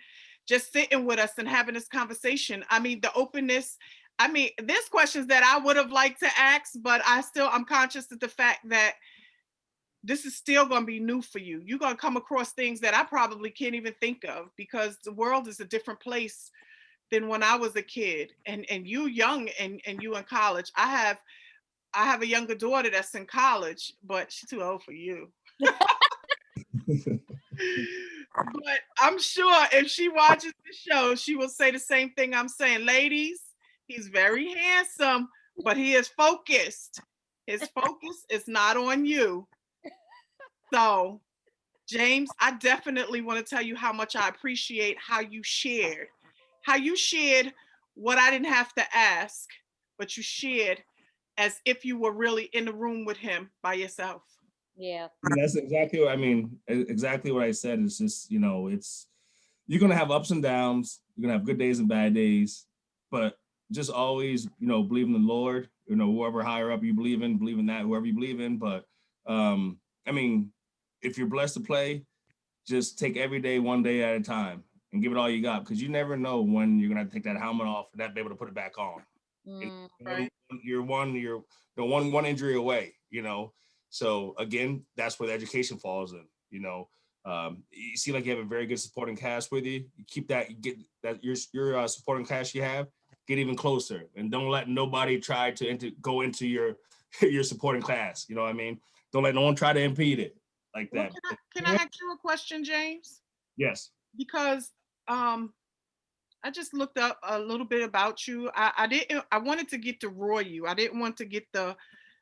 I: Just sitting with us and having this conversation. I mean, the openness. I mean, there's questions that I would have liked to ask, but I'm conscious of the fact that this is still going to be new for you. You're going to come across things that I probably can't even think of because the world is a different place than when I was a kid. And you young and you in college. I have a younger daughter that's in college, but she's too old for you. But I'm sure if she watches the show, she will say the same thing I'm saying. Ladies, he's very handsome, but he is focused. His focus is not on you. So, James, I definitely want to tell you how much I appreciate how you shared what I didn't have to ask, but you shared as if you were really in the room with him by yourself.
E: Yeah.
K: That's exactly what I mean. Exactly what I said. It's just, you know, you're going to have ups and downs. You're going to have good days and bad days, but just always, you know, believe in the Lord, you know, whoever higher up you believe in that, whoever you believe in. But, I mean, if you're blessed to play, just take every day, one day at a time and give it all you got. Because you never know when you're going to have to take that helmet off and not be able to put it back on.
I: Right.
K: You're one injury away, you know. So again, that's where the education falls in, you know. You seem like you have a very good supporting cast with you. You keep that, you get that your supporting cast you have, get even closer, and don't let nobody try to go into your supporting class. You know what I mean? Don't let no one try to impede it like that.
I: Well, can I ask you a question, James?
K: Yes.
I: Because I just looked up a little bit about you. I wanted to get to raw you. I didn't want to get the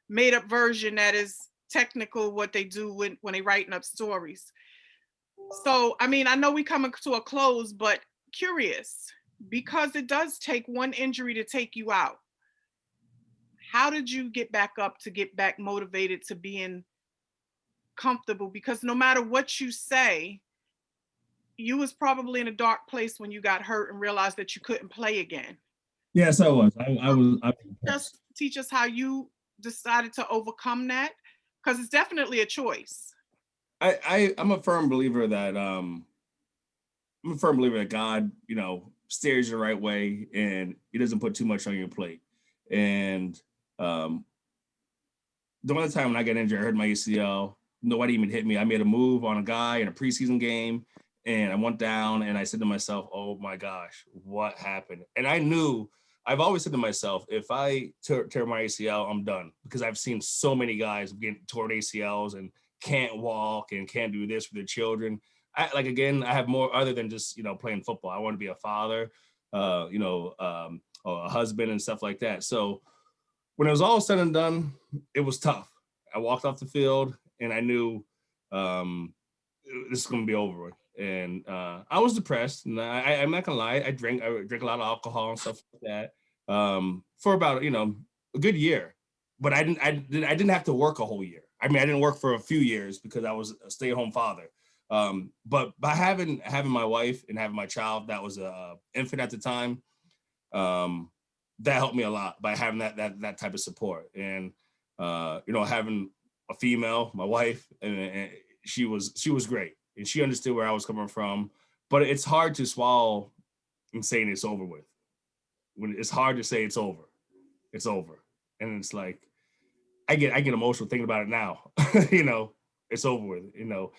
I: made up version that is technical what they do when they writing up stories. So, I mean, I know we coming to a close, but curious, because it does take one injury to take you out. How did you get back up to get back motivated to being comfortable? Because no matter what you say, you was probably in a dark place when you got hurt and realized that you couldn't play again.
K: Yes, I was. I was.
I: Just teach us how you decided to overcome that, because it's definitely a choice.
K: I'm a firm believer that God, you know, steers you the right way and he doesn't put too much on your plate. And the one time when I got injured, I hurt my ACL. Nobody even hit me. I made a move on a guy in a preseason game, and I went down, and I said to myself, "Oh my gosh, what happened?" And I've always said to myself, if I tear my ACL, I'm done, because I've seen so many guys get torn ACLs and can't walk and can't do this for their children. I have more other than just, you know, playing football. I want to be a father, or a husband and stuff like that. So when it was all said and done, it was tough. I walked off the field and I knew this is going to be over with. And I was depressed. And I'm not gonna lie, I drank a lot of alcohol and stuff like that for about, you know, a good year. But I didn't have to work a whole year. I mean, I didn't work for a few years because I was a stay-at-home father. But by having my wife and having my child that was a infant at the time, that helped me a lot by having that type of support. And you know, having a female, my wife, and she was great. And she understood where I was coming from, but it's hard to swallow and saying it's over with. When it's hard to say it's over, and it's like I get emotional thinking about it now. You know, it's over with. You know,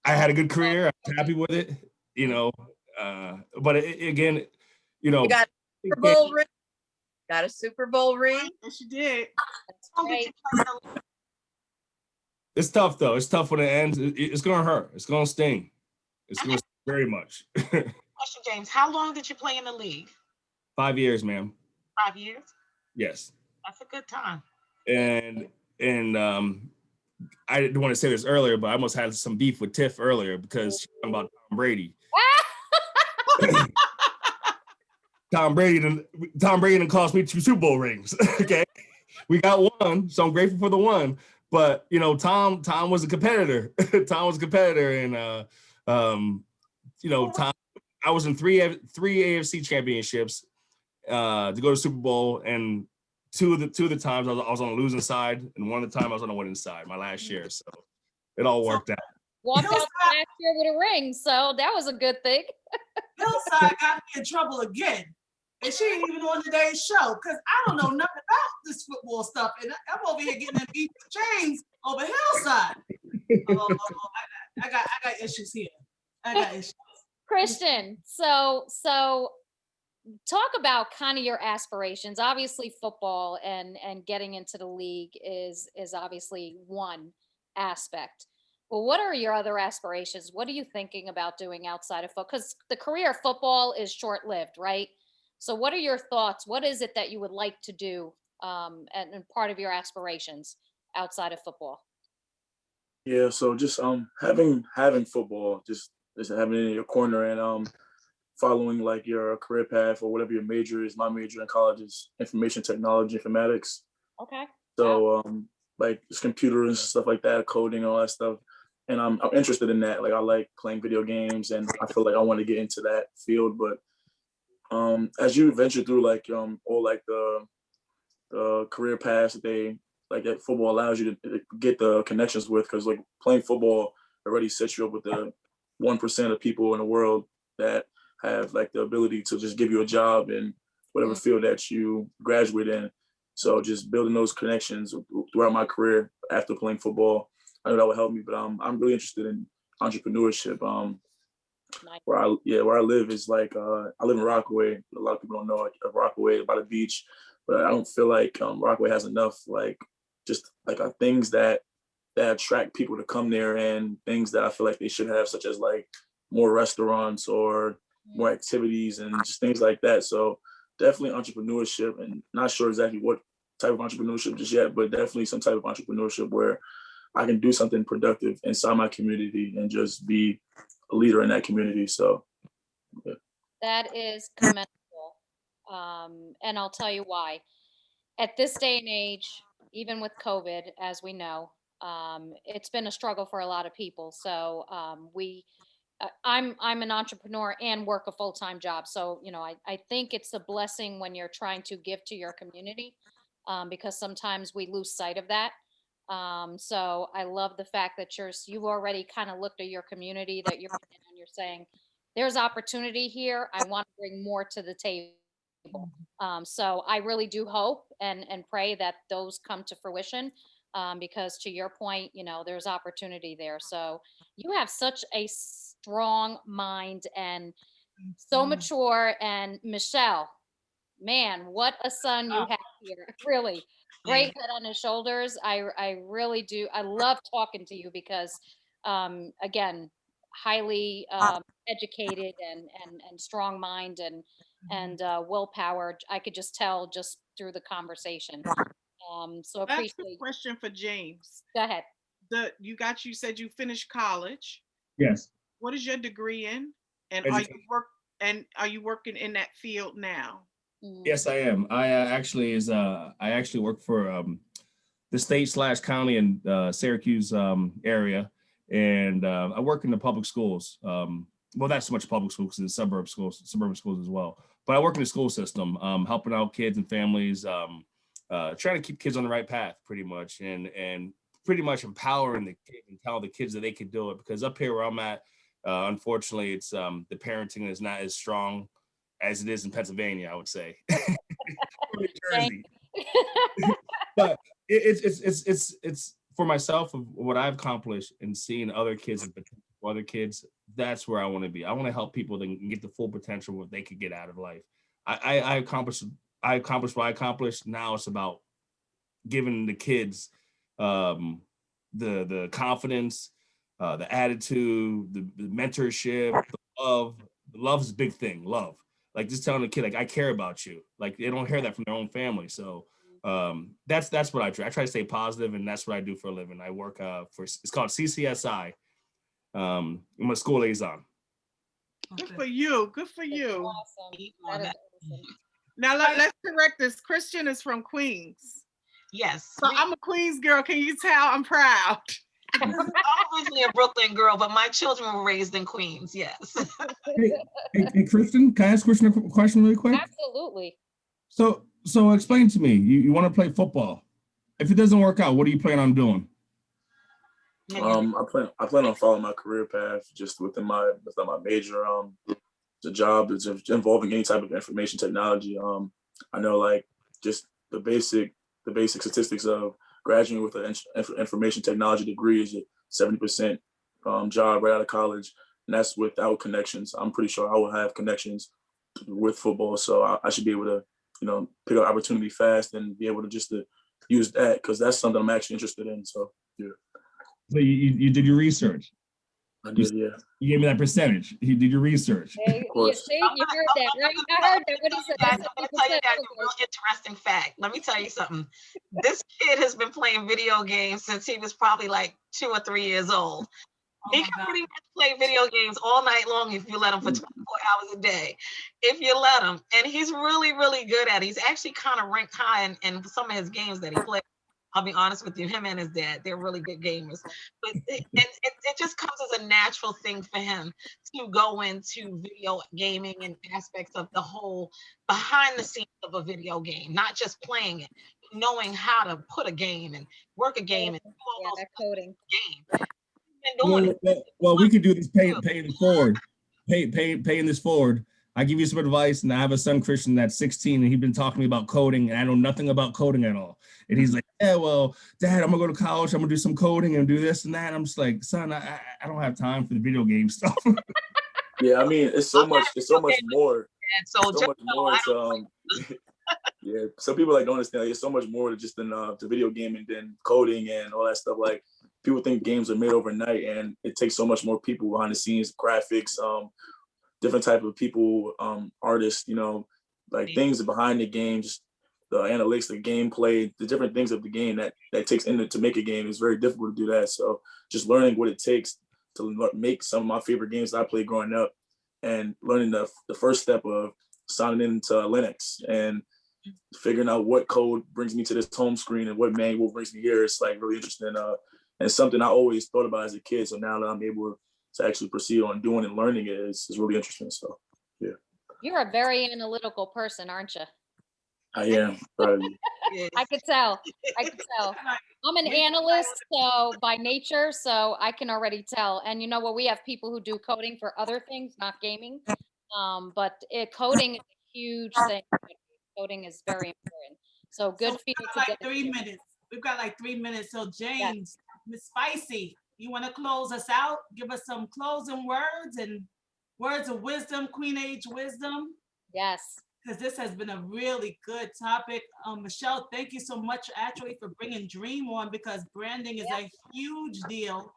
K: I had a good career. I'm happy with it. You know, but again, you know,
H: You got a Super Bowl ring. Got a Super Bowl ring.
I: Yes, you did.
K: It's tough though. It's tough when it ends. It's gonna hurt. It's gonna sting. It's gonna sting very much.
F: Question, James, how long did you play in the league?
K: 5 years, ma'am.
F: 5 years.
K: Yes.
F: That's a good time.
K: And I didn't want to say this earlier, but I almost had some beef with Tiff earlier because she's talking about Tom Brady. Tom Brady done cost me 2 Super Bowl rings. Okay, we got one, so I'm grateful for the one. But you know, Tom was a competitor. Tom was a competitor, and you know, Tom. I was in three AFC championships to go to Super Bowl, and two of the times I was on the losing side, and one of the time I was on the winning side. My last year, so it all worked out.
E: Walked out last year with a ring, so that was a good thing.
G: Hillside got me in trouble again. And she ain't even on today's show because I don't know nothing about this football stuff. And I'm over here getting in beef with James over Hillside. I got issues here. I got issues.
E: Christian, so talk about kind of your aspirations. Obviously, football and getting into the league is obviously one aspect. Well, what are your other aspirations? What are you thinking about doing outside of football? Because the career of football is short-lived, right? So what are your thoughts? What is it that you would like to do and part of your aspirations outside of football?
L: Yeah, so just having football, just having it in your corner and following like your career path or whatever your major is. My major in college is information technology, informatics.
E: Okay.
L: So like just computers and stuff like that, coding and all that stuff. And I'm interested in that. Like I like playing video games and I feel like I want to get into that field. But as you venture through like all like the career paths that football allows you to get the connections with, because like playing football already sets you up with the 1% of people in the world that have like the ability to just give you a job in whatever field that you graduate in. So just building those connections throughout my career after playing football, I know that would help me. But I'm really interested in entrepreneurship. Where I live is like I live in Rockaway. A lot of people don't know Rockaway by the beach, but I don't feel like Rockaway has enough like just like things that attract people to come there, and things that I feel like they should have, such as like more restaurants or more activities and just things like that. So definitely entrepreneurship, and not sure exactly what type of entrepreneurship just yet, but definitely some type of entrepreneurship where I can do something productive inside my community and just be a leader in that community. So yeah.
E: That is commendable. And I'll tell you why. At this day and age, even with COVID, as we know, it's been a struggle for a lot of people. So I'm an entrepreneur and work a full-time job. So, you know, I think it's a blessing when you're trying to give to your community, because sometimes we lose sight of that. So I love the fact that you've already kind of looked at your community that you're in, and you're saying, there's opportunity here. I want to bring more to the table. So I really do hope and pray that those come to fruition, because to your point, you know, there's opportunity there. So you have such a strong mind and so mature. And Michelle, man, what a son you have here. Really great head on his shoulders. I really do. I love talking to you because, again, highly educated and strong mind and willpower. I could just tell just through the conversation. So
I: That's
E: appreciate.
I: a question for James.
E: Go ahead.
I: You said you finished college.
K: Yes.
I: What is your degree in? And are you working in that field now?
K: Yes, I am. I actually work for the state/county in Syracuse area, and I work in the public schools. Well, not so much public schools, because it's suburban schools as well. But I work in the school system, helping out kids and families, trying to keep kids on the right path, pretty much, and pretty much empowering the kids and telling the kids that they can do it. Because up here where I'm at, unfortunately, it's the parenting is not as strong as it is in Pennsylvania, I would say. New Jersey. But it's for myself of what I've accomplished and seeing other kids and potential for other kids. That's where I want to be. I want to help people to get the full potential of what they could get out of life. I accomplished what I accomplished. Now it's about giving the kids the confidence, the attitude, the mentorship, the love. Love is a big thing. Love. like just telling the kid, like, I care about you. Like they don't hear that from their own family. So that's what I try. I try to stay positive, and that's what I do for a living. I work it's called CCSI. I'm a school liaison.
I: Good for you. Good for you.
E: Awesome. That is awesome.
I: Now let's correct this. Christian is from Queens.
F: Yes.
I: So I'm a Queens girl. Can you tell? I'm proud.
F: I'm originally a Brooklyn girl, but my children were raised in Queens. Yes.
K: Hey, Kristen, can I ask Kristen a question really quick?
E: Absolutely.
K: So explain to me, you want to play football. If it doesn't work out, what do you plan on doing?
L: I plan on following my career path just within my major. The job that's involving any type of information technology. I know like just the basic statistics of graduating with an information technology degree is a 70% job right out of college, and that's without connections. I'm pretty sure I will have connections with football, so I should be able to, pick up opportunity fast and be able to just to use that, because that's something I'm actually interested in. So yeah.
K: So you did your research.
L: I did, yeah.
K: You gave me that percentage. You did your research.
E: Hey, you see, you heard that, right? I heard that. What he said.
F: Guys, I'm gonna tell you guys a real interesting fact. Let me tell you something. This kid has been playing video games since he was probably like 2 or 3 years old. He can pretty much play video games all night long if you let him for 24 hours a day, if you let him. And he's really, really good at it. He's actually kind of ranked high in some of his games that he plays. I'll be honest with you, him and his dad, they're really good gamers. But it just comes as a natural thing for him to go into video gaming and aspects of the whole behind the scenes of a video game, not just playing it, but knowing how to put a game and work a game and do all those
E: coding.
F: Game. Doing
K: well, we could do this paying this forward. Paying this forward. I give you some advice, and I have a son, Christian, that's 16, and he's been talking to me about coding, and I know nothing about coding at all. And he's like, yeah, well, Dad, I'm gonna go to college, I'm gonna do some coding and do this and that. And I'm just like, son, I don't have time for the video game stuff.
L: Yeah, I mean, it's so much more.
F: So
L: much more. Yeah, some people don't understand. Like, it's so much more to just than the video gaming than coding and all that stuff. Like, people think games are made overnight, and it takes so much more people behind the scenes, graphics, different type of people, artists, things behind the games, the analytics, the gameplay, the different things of the game that takes in to make a game is very difficult to do that. So just learning what it takes to make some of my favorite games that I played growing up, and learning the first step of signing into Linux and figuring out what code brings me to this home screen and what manual brings me here. It's really interesting. And something I always thought about as a kid. So now that I'm able to actually proceed on doing and learning it is really interesting. So, yeah.
E: You're a very analytical person, aren't you?
L: I am.
E: I could tell. I'm an analyst, so by nature, so I can already tell. And you know what? We have people who do coding for other things, not gaming. But coding is a huge thing. Coding is very important. So good for you to get
G: 3 minutes. We've got 3 minutes. So James, Miss Spicy, you want to close us out? Give us some closing words and words of wisdom, Queen Age wisdom.
E: Yes.
G: Because this has been a really good topic. Michelle, thank you so much actually for bringing Dream on, because branding is a huge deal.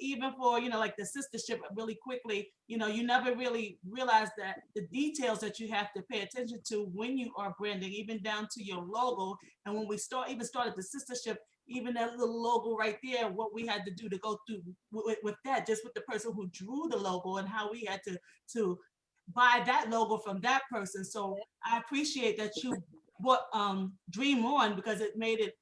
G: Even for, like the Sistahship, really quickly, you never really realize that the details that you have to pay attention to when you are branding, even down to your logo. And when we started the Sistahship, even that little logo right there, what we had to do to go through with that, just with the person who drew the logo and how we had to buy that logo from that person. So I appreciate that you brought Dream on, because it made it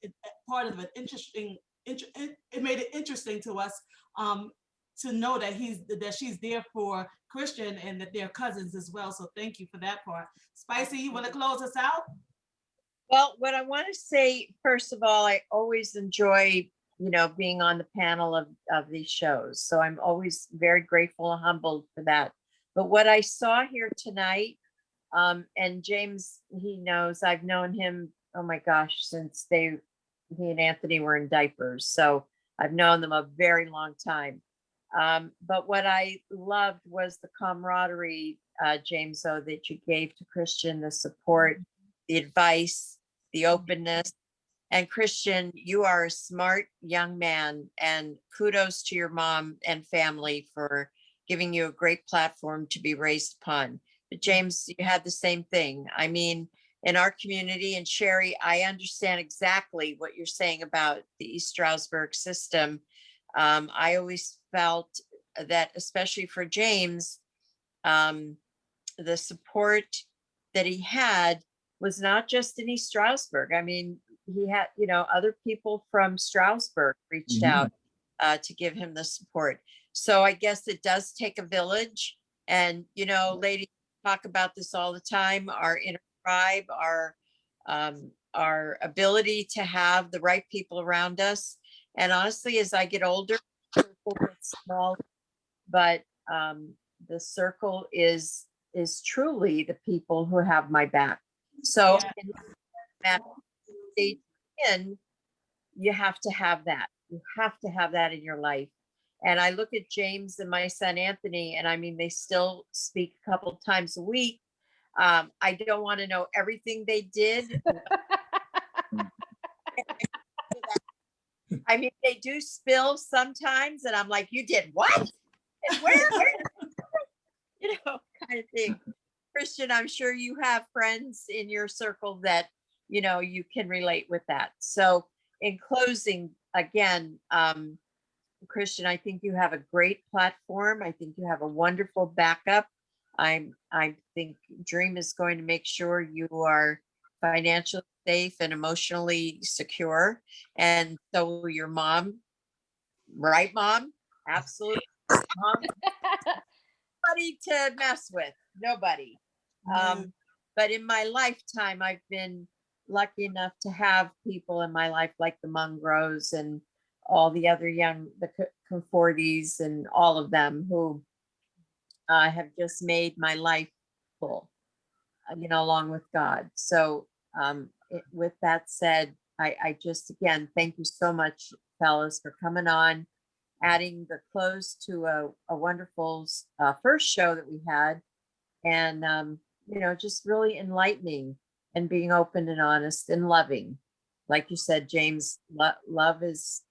G: part of it interesting. It made it interesting to us to know that she's there for Christian and that they're cousins as well. So thank you for that part. Spicy, you want to close us out?
H: Well, what I want to say, first of all, I always enjoy, being on the panel of these shows. So I'm always very grateful and humbled for that. But what I saw here tonight, and James, he knows, I've known him, oh my gosh, since he and Anthony were in diapers. So I've known them a very long time. But what I loved was the camaraderie, James, that you gave to Christian, the support, the advice, the openness. And Christian, you are a smart young man, and kudos to your mom and family for giving you a great platform to be raised upon. James, you had the same thing. I mean, in our community, and Sherry, I understand exactly what you're saying about the East Stroudsburg system. I always felt that, especially for James, the support that he had was not just in East Stroudsburg. I mean, he had, other people from Stroudsburg reached out to give him the support. So I guess it does take a village. And, ladies talk about this all the time, our inner tribe, our ability to have the right people around us. And honestly, as I get older, the circle gets small, but the circle is truly the people who have my back. So in that stage you have to have that. You have to have that in your life. And I look at James and my son Anthony, and I mean, they still speak a couple of times a week. I don't want to know everything they did. I mean, they do spill sometimes, and I'm like, you did what? And where? Kind of thing. Christian, I'm sure you have friends in your circle that, you can relate with that. So in closing, again, Christian, I think you have a great platform. I think you have a wonderful backup. I think Dream is going to make sure you are financially safe and emotionally secure. And so will your mom. Right, Mom? Absolutely. Mom. Nobody to mess with. Nobody. But in my lifetime, I've been lucky enough to have people in my life like the Mungros and all the other the Conforties and all of them who have just made my life full, along with God. So with that said, I just, again, thank you so much, fellas, for coming on, adding the close to a wonderful first show that we had. And, just really enlightening and being open and honest and loving. Like you said, James, love it's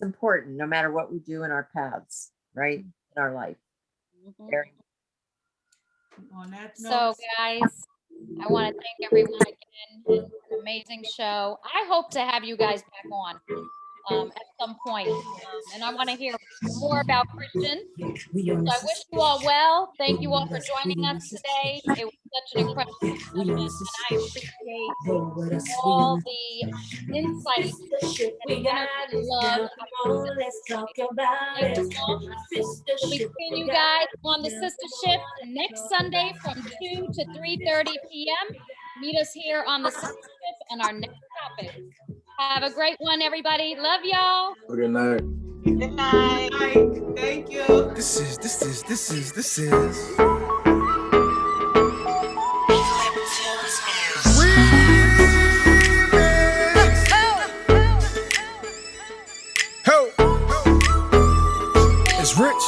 H: important no matter what we do in our paths, right? In our life. Very.
G: On that
E: So
G: note,
E: guys, I want to thank everyone again. It's an amazing show. I hope to have you guys back on at some point. And I want to hear more about Christian. So I wish you all well. Thank you all for joining us today. It was such an incredible discussion, and I appreciate all the insight and energy and love. Thank you all. We'll be seeing you guys on the Sistahship next Sunday from 2 to 3:30 p.m. Meet us here on the Sistahship and our next topic. Have a great one, everybody. Love y'all.
L: Good night.
F: Good night.
G: thank you.
B: This is. Ho! It's Rich.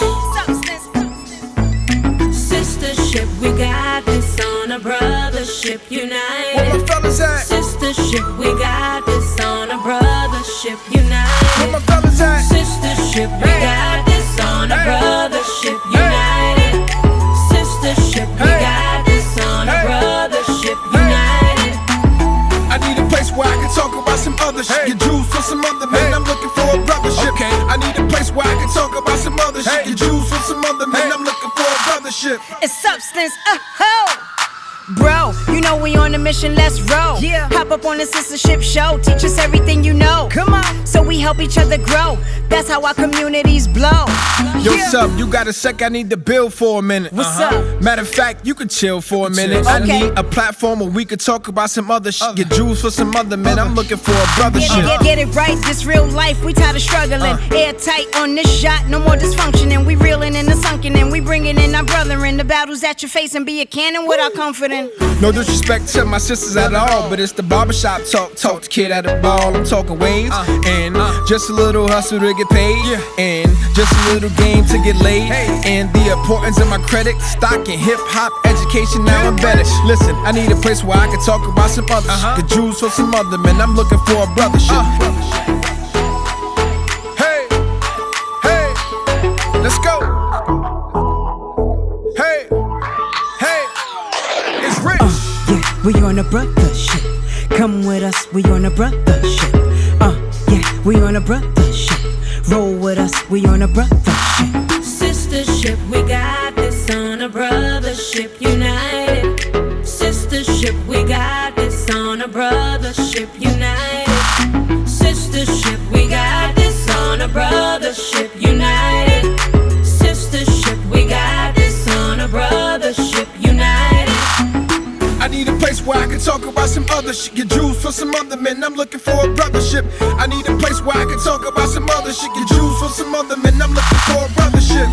D: Sistahship, we got this on a brothership united.
B: Where my fellas at?
D: Sistahship, we got this on a brothership united.
B: Where my fellas at?
D: Sistahship, we got this on a brothership united. Sistahship, we got this on a brothership united.
B: I need a place where I can talk about some other shit. Get Jews for some other men. I'm looking for a brothership. Okay. I need a place where I can talk about some other shit. Get Jews for some other men. I'm looking for a brothership.
A: It's substance, Bro, you know we on a mission, let's roll. Yeah. Hop up on the Sistahship show, teach us everything you know. Come on, so we help each other grow. That's how our communities blow.
B: Yo, sup, you got a sec, I need to build for a minute.
A: What's up?
B: Matter of fact, you could chill for a minute. I need a platform where we could talk about some other shit. Get Jews for some other men, I'm looking for a brothership.
A: Get it right, this real life, we tired of struggling. Airtight on this shot, no more dysfunctioning. We reeling in the sunken and we bringing in our brother in. The battles at your face and be a cannon with our confidence.
B: No disrespect to my sisters at all, but it's the barbershop talk. Talk to kid at the ball, I'm talking waves. And just a little hustle to get paid. And just a little game to get laid. And the importance of my credit, stock and hip hop education, now I'm better. Listen, I need a place where I can talk about some other shit. The Jews for some other men, I'm looking for a brothership. Hey, let's go. Hey,
A: we on a brother ship. Come with us, we on a brother ship. Yeah, we on a brother ship. Roll with us, we on a brother ship.
D: Sistership, we got this on a brothership united. Sistership, we got this on a brothership united. Sistership, we got this on a brothership united. Sistership, we got this on a brothership united.
B: I need a place where I can talk about some other shit. Get jewels for some other men, I'm looking for a brothership. I need a place where I can talk about some other shit. Get jewels for some other men, I'm looking for a brothership.